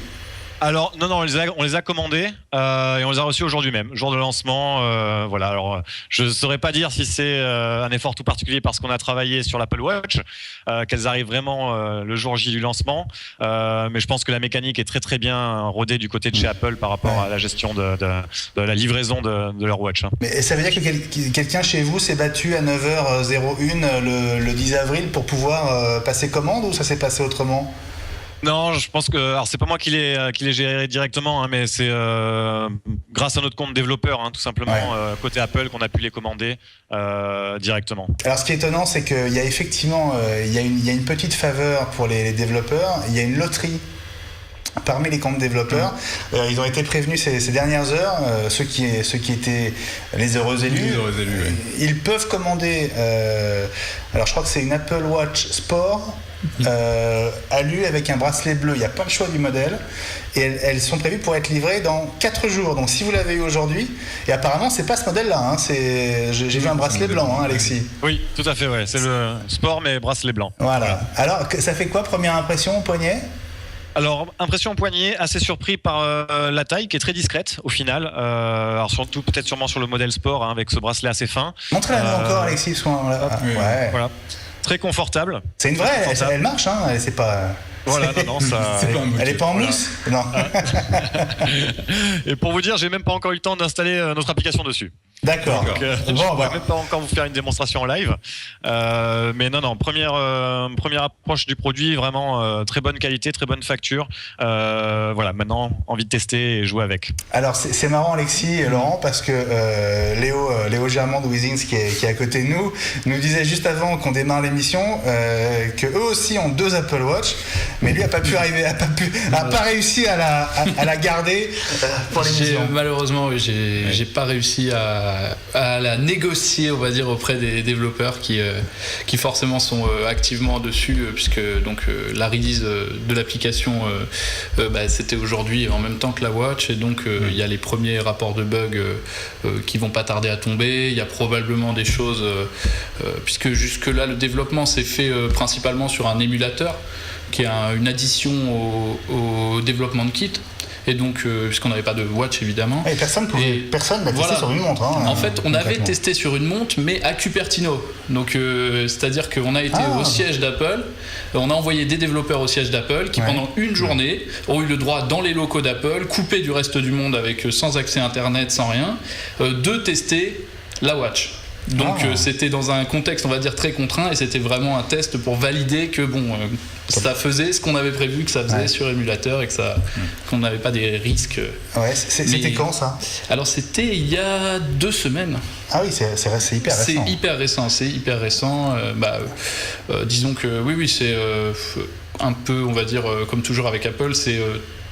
Alors non, on les a commandés et on les a reçus aujourd'hui même, jour de lancement. Voilà. Alors je ne saurais pas dire si c'est un effort tout particulier parce qu'on a travaillé sur l'Apple Watch, qu'elles arrivent vraiment le jour J du lancement. Mais je pense que la mécanique est très très bien rodée du côté de chez Apple par rapport à la gestion de la livraison de leur watch. Mais ça veut dire que quelqu'un chez vous s'est battu à 9h01 le 10 avril pour pouvoir passer commande ou ça s'est passé autrement ? Non, je pense que alors c'est pas moi qui l'ai géré directement, mais c'est grâce à notre compte développeur, tout simplement côté Apple qu'on a pu les commander directement. Alors ce qui est étonnant, c'est qu'il y a effectivement il y a une petite faveur pour les développeurs. Il y a une loterie parmi les comptes développeurs. Ils ont été prévenus ces dernières heures, ceux qui étaient les heureux élus. Ils peuvent commander. Alors je crois que c'est une Apple Watch Sport. Alu avec un bracelet bleu, il n'y a pas le choix du modèle et elles sont prévues pour être livrées dans 4 jours, donc si vous l'avez eu aujourd'hui, et apparemment c'est pas ce modèle là, j'ai vu un bracelet blanc Alexis. Oui, tout à fait, c'est le sport mais bracelet blanc. Voilà. Alors ça fait quoi première impression au poignet ? Alors, impression au poignet, assez surpris par la taille qui est très discrète au final. Alors surtout peut-être sûrement sur le modèle sport avec ce bracelet assez fin. Montrez-la encore Alexis. Voilà. Très confortable. C'est une vraie, elle marche, c'est pas. Voilà, non, ça. Elle est pas en mousse, non. Et pour vous dire, j'ai même pas encore eu le temps d'installer notre application dessus. D'accord. Donc, je ne pourrais même pas encore vous faire une démonstration en live. Mais non, première approche du produit, vraiment très bonne qualité, très bonne facture. Voilà, maintenant, envie de tester et jouer avec. Alors, c'est marrant, Alexis et Laurent, parce que Léo Germain de Withings, qui est à côté de nous disait juste avant qu'on démarre l'émission qu'eux aussi ont 2 Apple Watch, mais lui n'a pas pu arriver, n'a pas réussi à la garder pour l'émission. Malheureusement, j'ai pas réussi à la négocier, on va dire, auprès des développeurs qui forcément sont activement dessus, puisque donc la release de l'application c'était aujourd'hui en même temps que la Watch, et donc il y a les premiers rapports de bugs qui vont pas tarder à tomber. Il y a probablement des choses puisque jusque là le développement s'est fait principalement sur un émulateur qui est une addition au développement de kit. Et donc, puisqu'on n'avait pas de watch évidemment. Et personne l'a testé sur une montre. En fait, on avait testé sur une montre, mais à Cupertino. Donc, c'est-à-dire qu'on a été au siège d'Apple, on a envoyé des développeurs au siège d'Apple qui, pendant une journée, ont eu le droit, dans les locaux d'Apple, coupés du reste du monde, avec sans accès Internet, sans rien, de tester la watch. Donc c'était dans un contexte, on va dire, très contraint, et c'était vraiment un test pour valider que ça faisait ce qu'on avait prévu que ça faisait sur émulateur et qu'on n'avait pas des risques. Ouais, c'était quand ça? Alors c'était il y a 2 semaines. Ah oui, c'est hyper récent. C'est hyper récent. Disons que oui, c'est un peu, on va dire, comme toujours avec Apple, c'est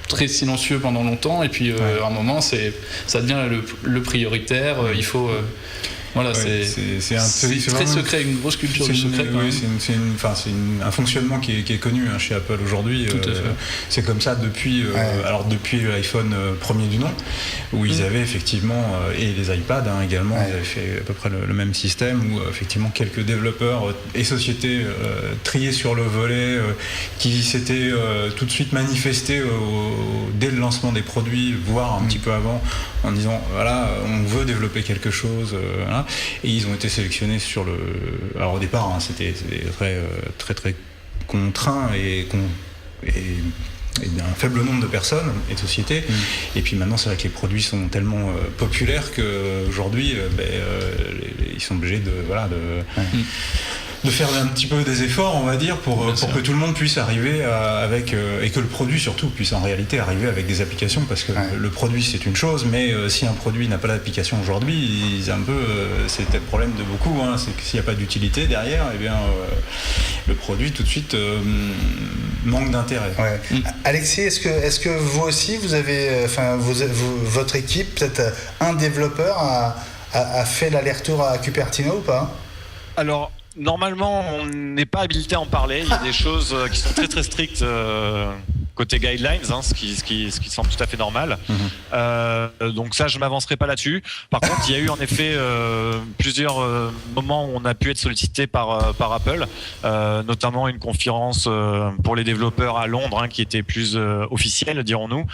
très silencieux pendant longtemps, et puis à un moment ça devient le prioritaire. Il faut voilà, c'est très secret, une grosse culture du secret. C'est un fonctionnement qui est connu chez Apple aujourd'hui. C'est comme ça depuis l'iPhone premier du nom, où ils avaient effectivement, et les iPads également, ils avaient fait à peu près le même système, où effectivement quelques développeurs et sociétés triés sur le volet, qui s'étaient tout de suite manifestés dès le lancement des produits, voire un petit peu avant, en disant voilà, on veut développer quelque chose. Voilà. Et ils ont été sélectionnés sur le. Alors au départ, c'était très contraint et un faible nombre de personnes et de sociétés. Et puis maintenant, c'est vrai que les produits sont tellement populaires qu'aujourd'hui, ils sont obligés de faire un petit peu des efforts, on va dire, pour que tout le monde puisse arriver et que le produit surtout puisse en réalité arriver avec des applications, parce que le produit c'est une chose, mais si un produit n'a pas d'application aujourd'hui, c'est peut-être le problème de beaucoup, c'est que s'il n'y a pas d'utilité derrière, eh bien le produit tout de suite manque d'intérêt. Ouais. Alexis, est-ce que vous aussi vous avez, votre équipe, peut-être un développeur a fait l'aller-retour à Cupertino ou pas? Alors normalement, on n'est pas habilité à en parler. Il y a des choses qui sont très très strictes côté guidelines, ce qui semble tout à fait normal. Donc ça, je m'avancerai pas là-dessus. Par contre, il y a eu en effet plusieurs moments où on a pu être sollicité par Apple, notamment une conférence pour les développeurs à Londres, qui était plus officielle, dirons-nous.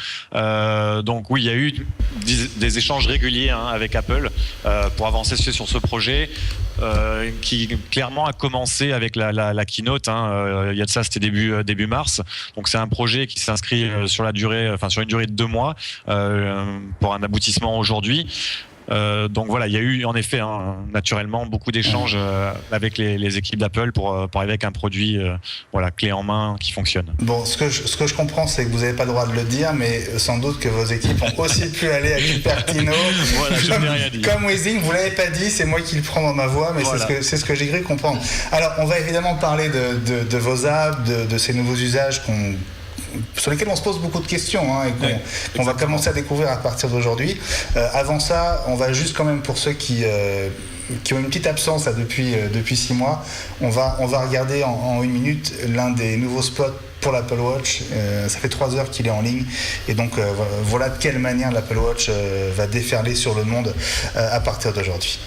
Donc oui, il y a eu des échanges réguliers avec Apple pour avancer sur ce projet. Qui clairement a commencé avec la keynote. Il y a de ça, c'était début mars. Donc c'est un projet qui s'inscrit sur une durée de 2 mois pour un aboutissement aujourd'hui. Donc voilà, il y a eu en effet naturellement beaucoup d'échanges avec les équipes d'Apple pour arriver avec un produit clé en main qui fonctionne. Bon, ce que je comprends, c'est que vous n'avez pas le droit de le dire, mais sans doute que vos équipes ont aussi pu aller à Cupertino. Voilà, je n'ai rien dit. Comme Withings, vous l'avez pas dit, c'est moi qui le prends dans ma voix, mais voilà. c'est ce que j'ai cru comprendre. Alors, on va évidemment parler de vos apps, de ces nouveaux usages sur lesquels on se pose beaucoup de questions et qu'on va commencer à découvrir à partir d'aujourd'hui. Avant ça, on va juste quand même, pour ceux qui ont une petite absence depuis 6 mois, on va regarder en 1 minute l'un des nouveaux spots pour l'Apple Watch. Ça fait 3 heures qu'il est en ligne, et donc voilà de quelle manière l'Apple Watch va déferler sur le monde à partir d'aujourd'hui.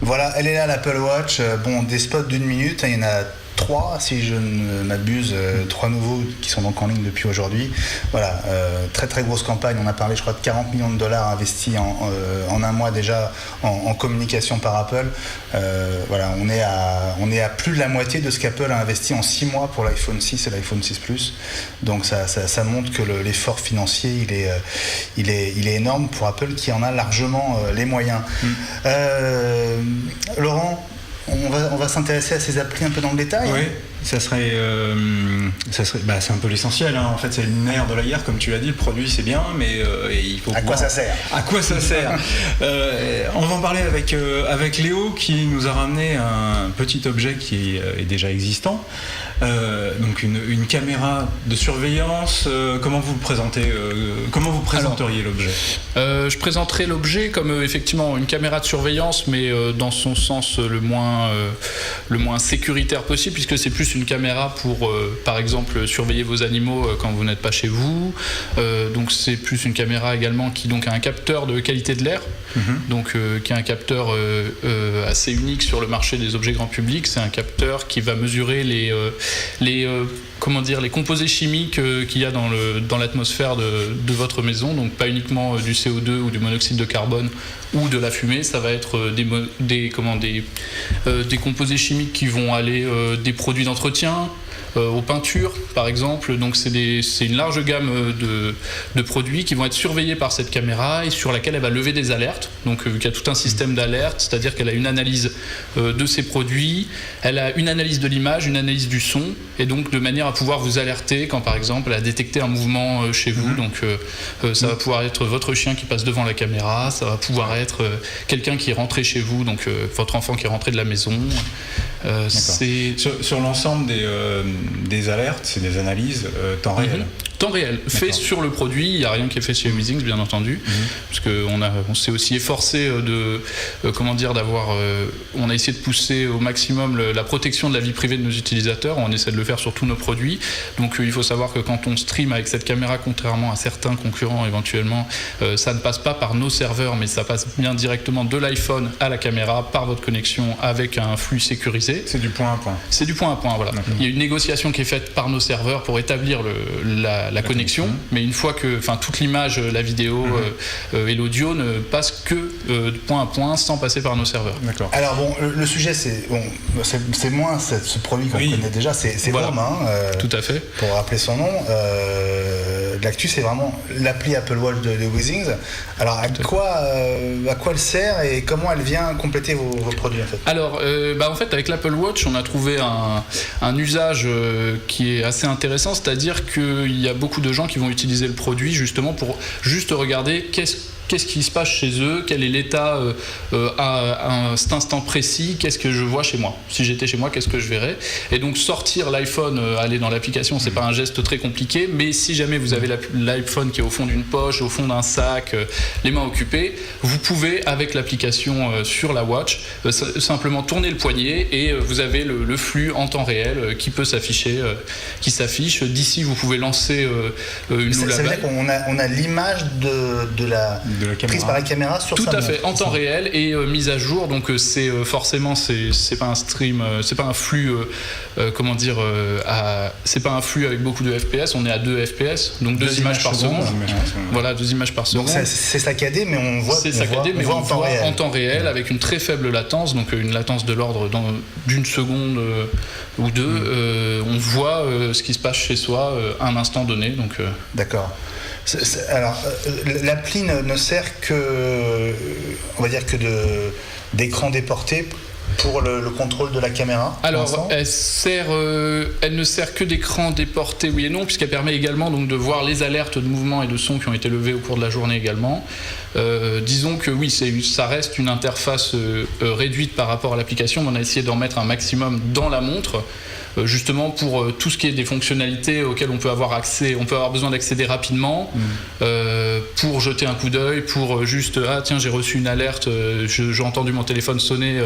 Voilà, elle est là, l'Apple Watch. Bon, des spots d'1 minute, il y en a 3, si je ne m'abuse, 3 nouveaux qui sont donc en ligne depuis aujourd'hui. Voilà, très très grosse campagne. On a parlé, je crois, de 40 millions de dollars investis en 1 mois déjà en communication par Apple. Voilà, on est à plus de la moitié de ce qu'Apple a investi en 6 mois pour l'iPhone 6 et l'iPhone 6 Plus. Donc ça montre que l'effort financier il est énorme pour Apple, qui en a largement les moyens. Laurent, on va s'intéresser à ces applis un peu dans le détail. Oui. ça serait c'est un peu l'essentiel, hein. En fait, c'est le nerf de la guerre, comme tu l'as dit. Le produit, c'est bien, mais il faut. À quoi ça sert ? À quoi ça sert ? On va en parler avec Léo, qui nous a ramené un petit objet qui est déjà existant. Donc une caméra de surveillance. Comment vous le présentez ? Comment vous présenteriez l'objet ? Je présenterai l'objet comme effectivement une caméra de surveillance, mais dans son sens le moins sécuritaire possible, puisque c'est plus une caméra pour, par exemple, surveiller vos animaux quand vous n'êtes pas chez vous. Donc c'est plus une caméra également qui donc a un capteur de qualité de l'air, donc qui est un capteur assez unique sur le marché des objets grand public. C'est un capteur qui va mesurer les composés chimiques qu'il y a dans l'atmosphère de votre maison, donc pas uniquement du CO2 ou du monoxyde de carbone ou de la fumée, ça va être des composés chimiques qui vont aller des produits d'entretien aux peintures par exemple. Donc c'est une large gamme de produits qui vont être surveillés par cette caméra et sur laquelle elle va lever des alertes. Donc il y a tout un système d'alerte, c'est-à-dire qu'elle a une analyse de ces produits, elle a une analyse de l'image, une analyse du son, et donc de manière à pouvoir vous alerter quand par exemple elle a détecté un mouvement chez vous. Donc ça va pouvoir être votre chien qui passe devant la caméra, ça va pouvoir être quelqu'un qui est rentré chez vous, donc votre enfant qui est rentré de la maison. C'est sur l'ensemble des alertes, c'est des analyses temps réel. Temps réel, fait sur le produit. Il n'y a rien qui est fait chez Withings, bien entendu, parce qu'on s'est aussi efforcé on a essayé de pousser au maximum la protection de la vie privée de nos utilisateurs. On essaie de le faire sur tous nos produits. Donc il faut savoir que quand on stream avec cette caméra, contrairement à certains concurrents éventuellement, ça ne passe pas par nos serveurs, mais ça passe bien directement de l'iPhone à la caméra par votre connexion avec un flux sécurisé. C'est du point à point. C'est du point à point, voilà. Il y a une négociation qui est faite par nos serveurs pour établir la connexion, mais une fois que toute l'image, la vidéo et l'audio ne passent que de point à point sans passer par nos serveurs. D'accord. Alors bon, le sujet c'est moins ce produit qu'on connaît déjà, c'est voilà. Home, tout à fait. Pour rappeler son nom. L'actu c'est vraiment l'appli Apple Watch de Withings. Alors à quoi elle sert et comment elle vient compléter vos produits en fait ? Alors en fait avec l'Apple Watch on a trouvé un usage qui est assez intéressant, c'est-à-dire qu'il y a beaucoup de gens qui vont utiliser le produit justement pour juste regarder qu'est-ce qui se passe chez eux, quel est l'état à cet instant précis, qu'est-ce que je vois chez moi. Si j'étais chez moi, qu'est-ce que je verrais ? Et donc sortir l'iPhone, aller dans l'application, c'est pas un geste très compliqué, mais si jamais vous avez l'iPhone qui est au fond d'une poche, au fond d'un sac, les mains occupées, vous pouvez avec l'application sur la Watch simplement tourner le poignet et vous avez le flux en temps réel qui peut s'afficher, qui s'affiche. D'ici, vous pouvez lancer une Ça veut dire qu'on a l'image de la prise par la caméra sur tout sa à montre. fait en temps réel et mise à jour, donc c'est forcément c'est pas un stream, c'est pas un flux c'est pas un flux avec beaucoup de FPS, on est à 2 FPS, donc 2 images par seconde. Voilà, 2 images par seconde. Donc c'est saccadé, mais on voit en temps réel avec une très faible latence, donc une latence de l'ordre d'une seconde ou deux. On voit ce qui se passe chez soi à un instant donné. Donc d'accord. Alors, l'appli ne sert que, on va dire que d'écran déporté pour le contrôle de la caméra. Alors, elle ne sert que d'écran déporté, oui et non, puisqu'elle permet également donc de voir les alertes de mouvement et de son qui ont été levées au cours de la journée également. Disons que oui, ça reste une interface réduite par rapport à l'application, mais on a essayé d'en mettre un maximum dans la montre. Justement pour tout ce qui est des fonctionnalités auxquelles on peut avoir accès, on peut avoir besoin d'accéder rapidement, pour jeter un coup d'œil, pour juste tiens j'ai reçu une alerte, j'ai entendu mon téléphone sonner,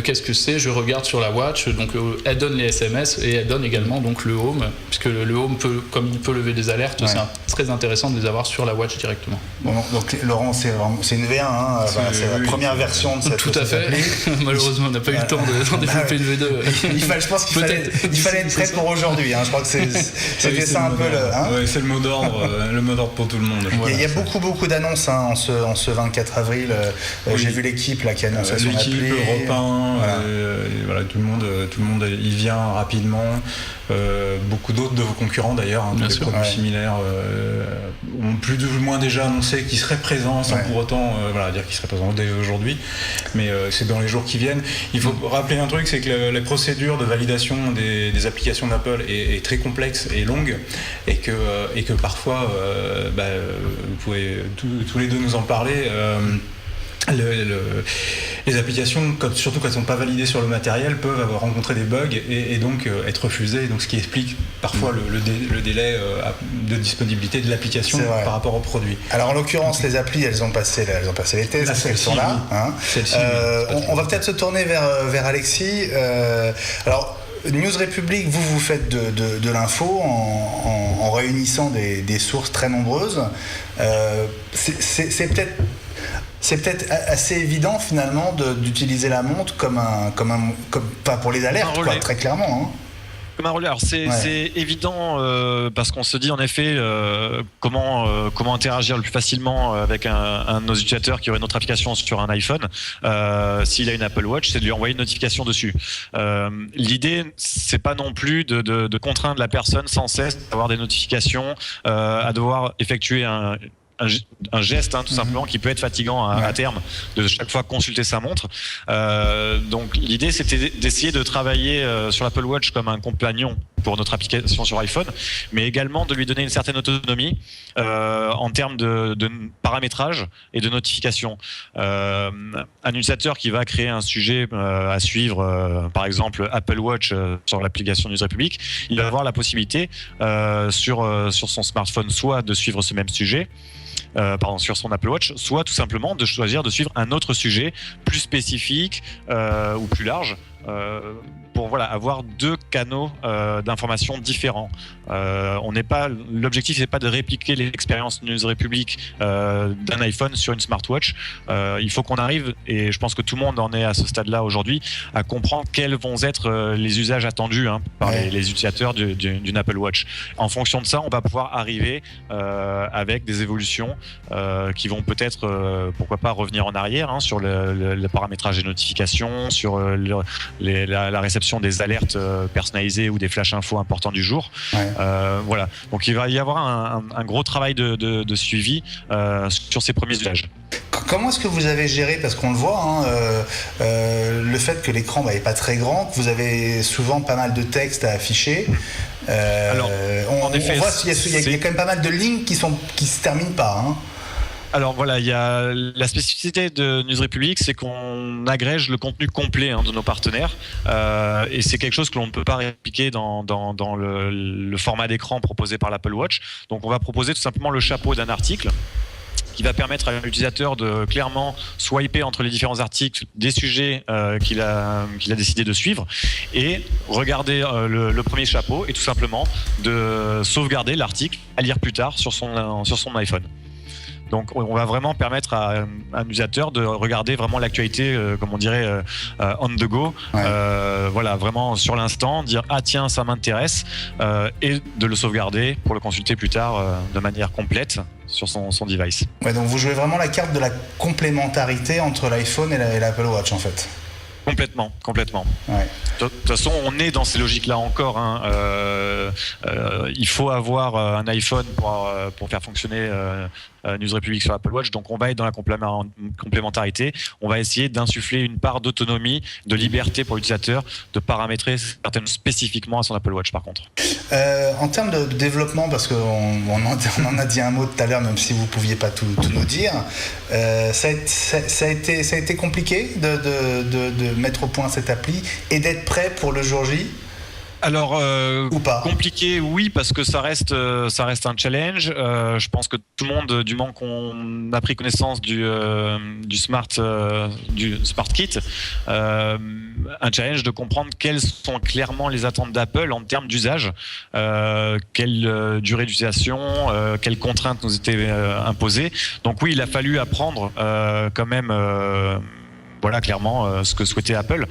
qu'est-ce que c'est, je regarde sur la Watch, donc elle donne les SMS et elle donne également donc le Home, puisque le Home comme il peut lever des alertes, c'est très intéressant de les avoir sur la Watch directement. Bon, donc Laurent, c'est une V1, c'est la première version de cette tout à fait. Malheureusement on n'a pas eu le temps d'en développer une V2. Je pense qu'il fallait être prêt pour aujourd'hui. Je crois que c'était ça un peu c'est le mot d'ordre pour tout le monde. Il y a beaucoup d'annonces en ce 24 avril. J'ai vu l'équipe qui a annoncé son appli. L'équipe, Europe 1, tout le monde y vient rapidement. Beaucoup d'autres de vos concurrents d'ailleurs, des produits similaires ont plus ou moins déjà annoncé qu'ils seraient présents sans pour autant dire qu'ils seraient présents dès aujourd'hui, mais c'est dans les jours qui viennent. Il faut rappeler un truc, c'est que les procédures de validation des applications d'Apple est très complexe et longue, et que parfois, vous pouvez tous les deux nous en parler. Les applications, surtout quand elles ne sont pas validées sur le matériel, peuvent avoir rencontré des bugs et donc être refusées, donc ce qui explique parfois le délai de disponibilité de l'application par rapport au produit. Alors en l'occurrence, les applis, elles ont passé les tests, elles sont là. Hein. On va peut-être se tourner vers Alexis. Alors, News Republic, vous faites de l'info en réunissant des sources très nombreuses. C'est peut-être assez évident finalement d'utiliser la montre comme pas pour les alertes, quoi, très clairement. Hein. Comme un relais. Alors c'est évident parce qu'on se dit en effet comment interagir le plus facilement avec un de nos utilisateurs qui aurait notre application sur un iPhone. S'il a une Apple Watch, c'est de lui envoyer une notification dessus. L'idée, c'est pas non plus de contraindre la personne sans cesse d'avoir des notifications, à devoir effectuer un geste tout simplement qui peut être fatigant à terme de chaque fois consulter sa montre. Donc l'idée c'était d'essayer de travailler sur l'Apple Watch comme un compagnon pour notre application sur iPhone, mais également de lui donner une certaine autonomie en termes de paramétrage et de notification. Un utilisateur qui va créer un sujet à suivre, par exemple Apple Watch sur l'application News Republic, il va avoir la possibilité sur son smartphone soit de suivre ce même sujet, sur son Apple Watch, soit tout simplement de choisir de suivre un autre sujet plus spécifique ou plus large pour avoir deux canaux d'information différents. L'objectif n'est pas de répliquer l'expérience News Republic d'un iPhone sur une smartwatch. Il faut qu'on arrive, et je pense que tout le monde en est à ce stade-là aujourd'hui, à comprendre quels vont être les usages attendus par les utilisateurs d'une Apple Watch. En fonction de ça, on va pouvoir arriver avec des évolutions qui vont peut-être, pourquoi pas, revenir en arrière sur le paramétrage des notifications, sur la réception des alertes personnalisées ou des flash infos importants du jour. Donc il va y avoir un gros travail de suivi sur ces premiers usages. Comment est-ce que vous avez géré, parce qu'on le voit, le fait que l'écran n'est pas très grand, que vous avez souvent pas mal de texte à afficher. En effet, on voit qu'il y a quand même pas mal de lignes qui se terminent pas. Alors voilà, il y a la spécificité de News Republic, c'est qu'on agrège le contenu complet de nos partenaires, et c'est quelque chose que l'on ne peut pas répliquer dans le format d'écran proposé par l'Apple Watch. Donc on va proposer tout simplement le chapeau d'un article qui va permettre à l'utilisateur de clairement swiper entre les différents articles des sujets qu'il a décidé de suivre et regarder le premier chapeau et tout simplement de sauvegarder l'article à lire plus tard sur son iPhone. Donc on va vraiment permettre à un utilisateur de regarder vraiment l'actualité, comme on dirait, on the go, vraiment sur l'instant, dire ah tiens ça m'intéresse, et de le sauvegarder pour le consulter plus tard de manière complète sur son device. Donc vous jouez vraiment la carte de la complémentarité entre l'iPhone et l'Apple Watch en fait. Complètement. Ouais. De toute façon, on est dans ces logiques-là encore. Il faut avoir un iPhone pour faire fonctionner News Republic sur l'Apple Watch. Donc, on va être dans la complémentarité. On va essayer d'insuffler une part d'autonomie, de liberté pour l'utilisateur, de paramétrer certaines spécifiquement à son Apple Watch, par contre. En termes de développement, parce qu'on en a dit un mot tout à l'heure, même si vous ne pouviez pas tout nous dire, ça a été compliqué de mettre au point cette appli et d'être prêt pour le jour J? Alors, ou pas. Compliqué, oui, parce que ça reste un challenge. Je pense que tout le monde, du moment qu'on a pris connaissance du Smart Kit, un challenge de comprendre quelles sont clairement les attentes d'Apple en termes d'usage, quelle durée d'utilisation, quelles contraintes nous étaient imposées. Donc oui, il a fallu apprendre quand même. Clairement ce que souhaitait Apple.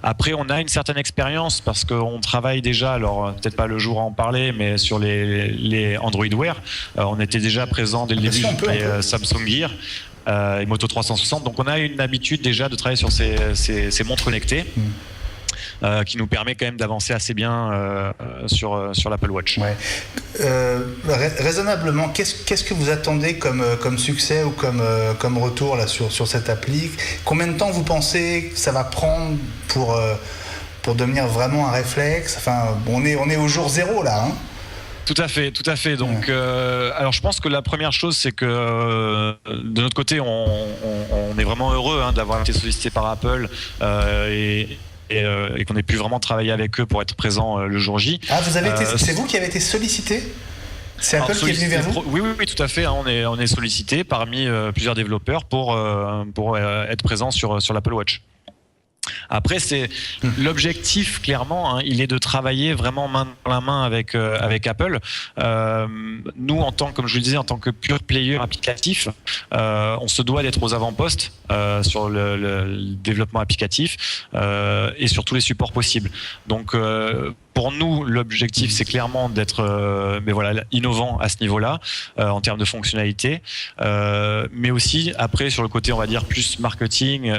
Après, on a une certaine expérience parce qu'on travaille déjà, alors peut-être pas le jour à en parler, mais sur les Android Wear. On était déjà présent dès le début avec Samsung Gear et Moto 360. Donc on a une habitude déjà de travailler sur ces montres connectées. Qui nous permet quand même d'avancer assez bien sur l'Apple Watch. Ouais. Raisonnablement, qu'est-ce que vous attendez comme succès ou comme retour là, sur cette appli? Combien de temps vous pensez que ça va prendre pour pour devenir vraiment un réflexe. Enfin, on est au jour zéro là. Hein. Tout à fait. Donc, alors je pense que la première chose, c'est que de notre côté, on est vraiment heureux d'avoir été sollicité par Apple et qu'on ait pu vraiment travailler avec eux pour être présent le jour J. Ah, c'est vous qui avez été sollicité ? C'est Apple qui est venu vers vous ? Oui, tout à fait. On est sollicité parmi plusieurs développeurs pour être présent sur l'Apple Watch. Après, c'est l'objectif, clairement, il est de travailler vraiment main dans la main avec Apple. Nous, comme je le disais, en tant que pure player applicatif, on se doit d'être aux avant-postes sur le développement applicatif et sur tous les supports possibles. Donc, pour nous, l'objectif, c'est clairement d'être innovant à ce niveau-là, en termes de fonctionnalité, mais aussi, après, sur le côté, on va dire, plus marketing,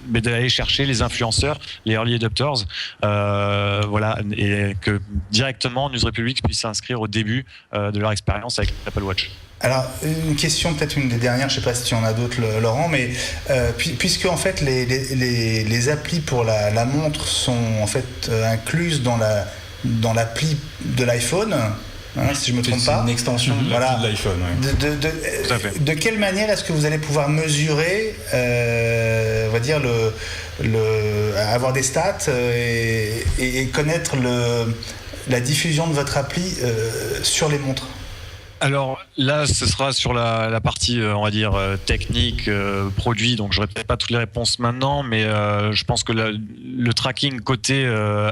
mais d'aller chercher les influenceurs, les early adopters, et que directement, News Republic puisse s'inscrire au début de leur expérience avec l'Apple Watch. Alors, une question, peut-être une des dernières, je ne sais pas si tu en as d'autres, Laurent, mais puisque en fait les applis pour la montre sont en fait incluses dans l'appli de l'iPhone, si je ne me trompe pas. C'est une extension de l'appli de l'iPhone. Oui. De quelle manière est-ce que vous allez pouvoir mesurer, on va dire, avoir des stats et connaître la diffusion de votre appli sur les montres ? Alors là, ce sera sur la partie, on va dire, technique, produit. Donc, je n'aurai peut-être pas toutes les réponses maintenant, mais je pense que le tracking côté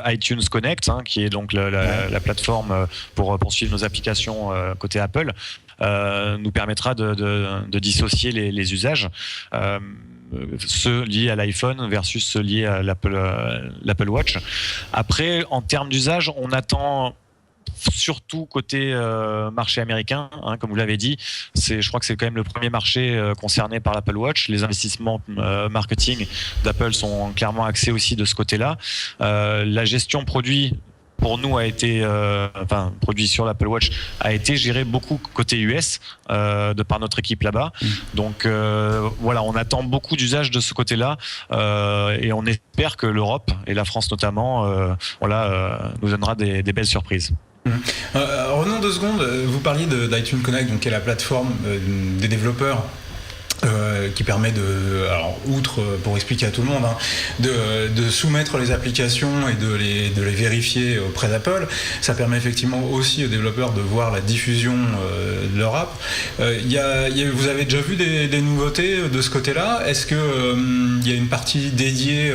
iTunes Connect, qui est donc la plateforme pour suivre nos applications côté Apple, nous permettra de dissocier les usages. Ceux liés à l'iPhone versus ceux liés à l'Apple Watch. Après, en termes d'usage, on attend surtout côté marché américain, comme vous l'avez dit, je crois que c'est quand même le premier marché concerné par l'Apple Watch. Les investissements marketing d'Apple sont clairement axés aussi de ce côté-là. La gestion produit pour nous a été, produit sur l'Apple Watch, a été géré beaucoup côté US de par notre équipe là-bas. Donc on attend beaucoup d'usage de ce côté-là et on espère que l'Europe et la France notamment, nous donnera des belles surprises. Revenons 2 secondes, vous parliez d'iTunes Connect, donc qui est la plateforme des développeurs qui permet outre, pour expliquer à tout le monde, de soumettre les applications et de les vérifier auprès d'Apple. Ça permet effectivement aussi aux développeurs de voir la diffusion de leur app. Vous avez déjà vu des nouveautés de ce côté-là ? Est-ce qu'il y a une partie dédiée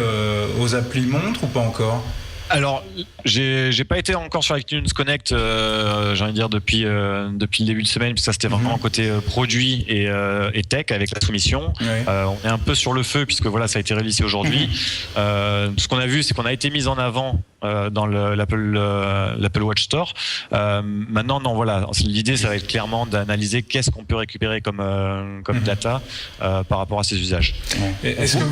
aux applis montres ou pas encore ? Alors, j'ai pas été encore sur iTunes Connect, j'ai envie de dire depuis le début de semaine, puisque ça c'était vraiment côté produit et tech avec la soumission. Oui. On est un peu sur le feu puisque ça a été réalisé aujourd'hui. Ce qu'on a vu, c'est qu'on a été mis en avant dans l'Apple Watch Store. Maintenant, l'idée, ça va être clairement d'analyser qu'est-ce qu'on peut récupérer comme data par rapport à ces usages.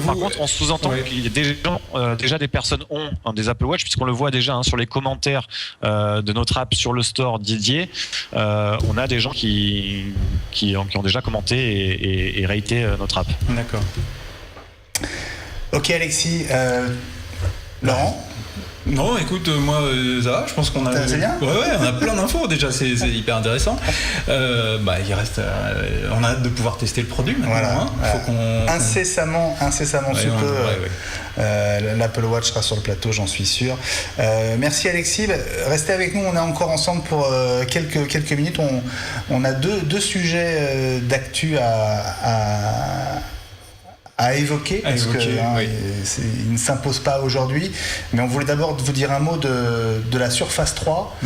Par contre, on sous-entend qu'il y a déjà des personnes ont des Apple Watch, puisqu'on le voit déjà sur les commentaires de notre app sur le store dédié. On a des gens qui ont déjà commenté et raté notre app. D'accord. Ok, Alexis. Laurent ? Non, écoute, moi, ça va, je pense qu'on a... C'est bien ? Ouais, on a plein d'infos déjà, c'est hyper intéressant. Il reste... on a hâte de pouvoir tester le produit maintenant. Faut qu'on... Incessamment sous peu, l'Apple Watch sera sur le plateau, j'en suis sûr. Merci Alexis, restez avec nous, on est encore ensemble pour quelques minutes. On a deux sujets d'actu à évoquer, parce qu'il ne s'impose pas aujourd'hui, mais on voulait d'abord vous dire un mot de la Surface 3,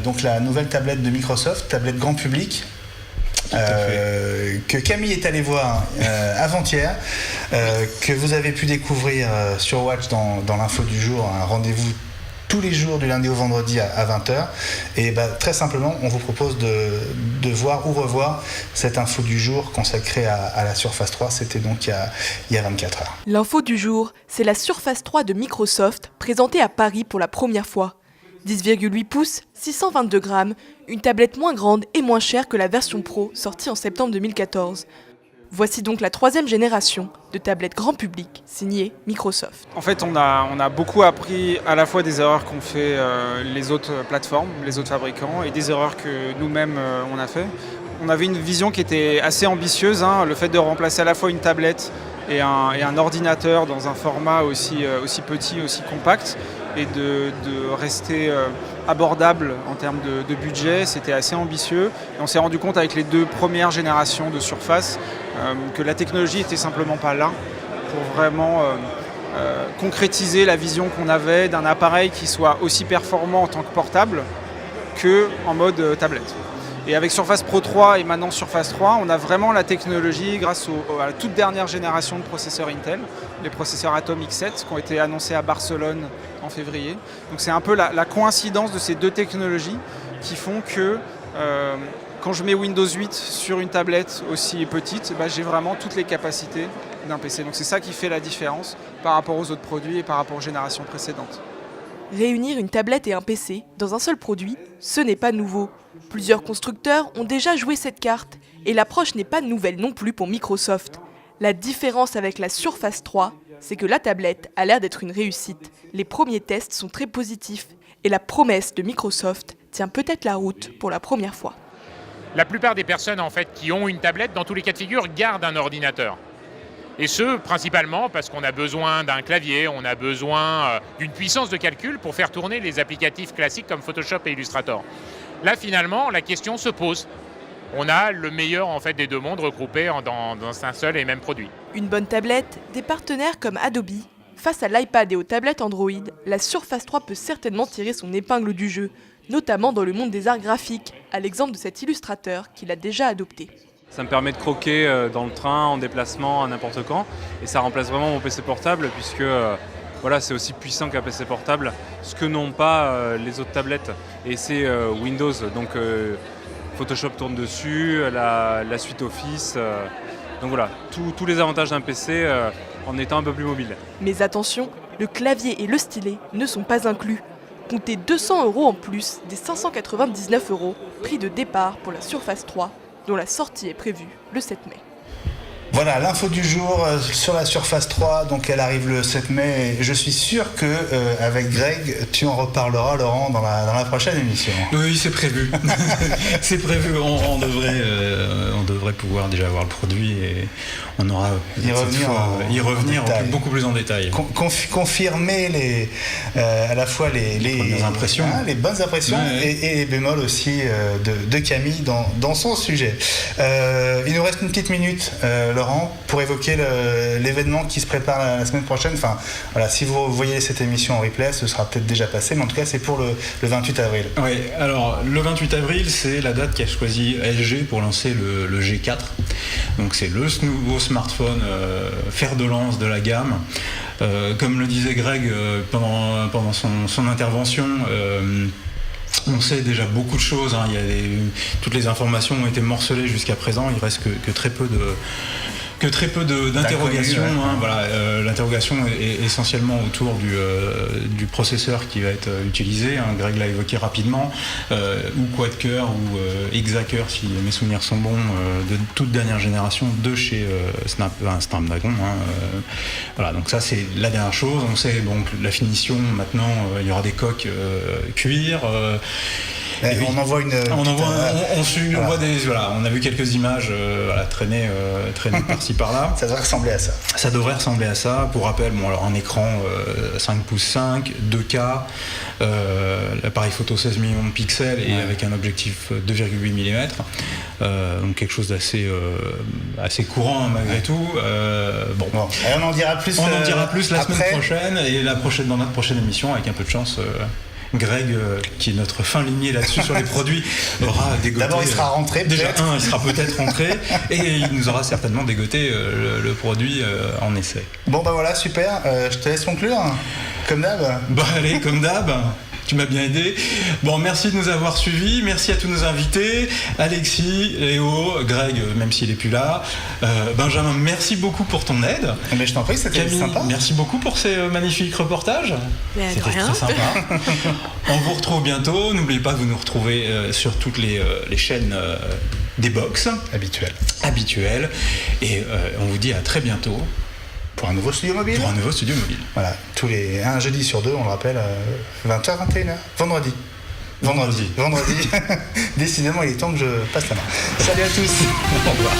donc la nouvelle tablette de Microsoft, tablette grand public, que Camille est allé voir avant-hier, que vous avez pu découvrir sur Watch dans l'info du jour, un rendez-vous tous les jours du lundi au vendredi à 20h. Et très simplement, on vous propose de voir ou revoir cette info du jour consacrée à la Surface 3. C'était donc il y a 24 heures. L'info du jour, c'est la Surface 3 de Microsoft, présentée à Paris pour la première fois. 10,8 pouces, 622 grammes, une tablette moins grande et moins chère que la version Pro, sortie en septembre 2014. Voici donc la 3e génération de tablettes grand public signée Microsoft. En fait, on a beaucoup appris à la fois des erreurs qu'ont fait les autres plateformes, les autres fabricants, et des erreurs que nous-mêmes on a fait. On avait une vision qui était assez ambitieuse, le fait de remplacer à la fois une tablette et un ordinateur dans un format aussi petit, aussi compact, et de rester abordable en termes de budget, c'était assez ambitieux. Et on s'est rendu compte avec les 2 premières générations de Surface que la technologie n'était simplement pas là pour vraiment concrétiser la vision qu'on avait d'un appareil qui soit aussi performant en tant que portable qu'en mode tablette. Et avec Surface Pro 3 et maintenant Surface 3, on a vraiment la technologie grâce à la toute dernière génération de processeurs Intel, les processeurs Atom X7 qui ont été annoncés à Barcelone en février. Donc c'est un peu la coïncidence de ces 2 technologies qui font que quand je mets Windows 8 sur une tablette aussi petite, j'ai vraiment toutes les capacités d'un PC. Donc c'est ça qui fait la différence par rapport aux autres produits et par rapport aux générations précédentes. Réunir une tablette et un PC dans un seul produit, ce n'est pas nouveau. Plusieurs constructeurs ont déjà joué cette carte, et l'approche n'est pas nouvelle non plus pour Microsoft. La différence avec la Surface 3, c'est que la tablette a l'air d'être une réussite. Les premiers tests sont très positifs, et la promesse de Microsoft tient peut-être la route pour la première fois. La plupart des personnes en fait, qui ont une tablette, dans tous les cas de figure, gardent un ordinateur. Et ce, principalement parce qu'on a besoin d'un clavier, on a besoin d'une puissance de calcul pour faire tourner les applicatifs classiques comme Photoshop et Illustrator. Là, finalement, la question se pose. On a le meilleur en fait, des 2 mondes regroupés dans un seul et même produit. Une bonne tablette, des partenaires comme Adobe. Face à l'iPad et aux tablettes Android, la Surface 3 peut certainement tirer son épingle du jeu, notamment dans le monde des arts graphiques, à l'exemple de cet illustrateur qui l'a déjà adopté. Ça me permet de croquer dans le train, en déplacement, à n'importe quand. Et ça remplace vraiment mon PC portable puisque c'est aussi puissant qu'un PC portable, ce que n'ont pas les autres tablettes. Et c'est Windows, donc Photoshop tourne dessus, la suite Office. Donc voilà, tous les avantages d'un PC en étant un peu plus mobile. Mais attention, le clavier et le stylet ne sont pas inclus. Comptez 200 € en plus des 599 €, prix de départ pour la Surface 3, dont la sortie est prévue le 7 mai. Voilà, l'info du jour sur la Surface 3, donc elle arrive le 7 mai, et je suis sûr que avec Greg, tu en reparleras, Laurent, dans la prochaine émission. Oui, c'est prévu. C'est prévu, on devrait pouvoir déjà avoir le produit et on aura y revenir beaucoup plus en détail. Confirmer à la fois les impressions, les bonnes impressions et les bémols aussi de Camille dans son sujet. Il nous reste une petite minute, Laurent, pour évoquer l'événement qui se prépare la semaine prochaine. Enfin, voilà, si vous voyez cette émission en replay, ce sera peut-être déjà passé, mais en tout cas, c'est pour le 28 avril. Oui, alors le 28 avril, c'est la date qu'a choisi LG pour lancer le G4. Donc c'est le nouveau smartphone fer de lance de la gamme. Comme le disait Greg pendant son intervention, on sait déjà beaucoup de choses, toutes les informations ont été morcelées jusqu'à présent, il reste que très peu d'interrogations. L'interrogation est essentiellement autour du processeur qui va être utilisé. Greg l'a évoqué rapidement, ou quad-core ou hexacore si mes souvenirs sont bons, de toute dernière génération de chez Snapdragon. Donc ça c'est la dernière chose. On sait la finition maintenant, il y aura des coques cuir. On envoie on a vu quelques images traîner par-ci par-là. Ça devrait ressembler à ça. Ça devrait ressembler à ça. Pour rappel, un écran 5 pouces 5, 2K, l'appareil photo 16 millions de pixels et avec un objectif 2,8 mm. Donc quelque chose d'assez courant malgré tout. On en dira plus. La semaine prochaine et dans notre prochaine émission avec un peu de chance. Greg, qui est notre fin limier là-dessus sur les produits, aura dégoté. D'abord, il sera rentré. Il sera peut-être rentré et il nous aura certainement dégoté le produit en essai. Bon, voilà, super. Je te laisse conclure. Comme d'hab. Allez, comme d'hab. Tu m'as bien aidé. Merci de nous avoir suivis. Merci à tous nos invités. Alexis, Léo, Greg, même s'il n'est plus là. Benjamin, merci beaucoup pour ton aide. Mais je t'en prie, c'était sympa. Merci beaucoup pour ces magnifiques reportages. C'était très sympa. On vous retrouve bientôt. N'oubliez pas de nous retrouver sur toutes les chaînes des box habituels. Et on vous dit à très bientôt. Pour un nouveau studio mobile. Voilà, un jeudi sur 2, on le rappelle, 20h, 21h. Vendredi. Décidément, il est temps que je passe la main. Salut à tous. Au revoir.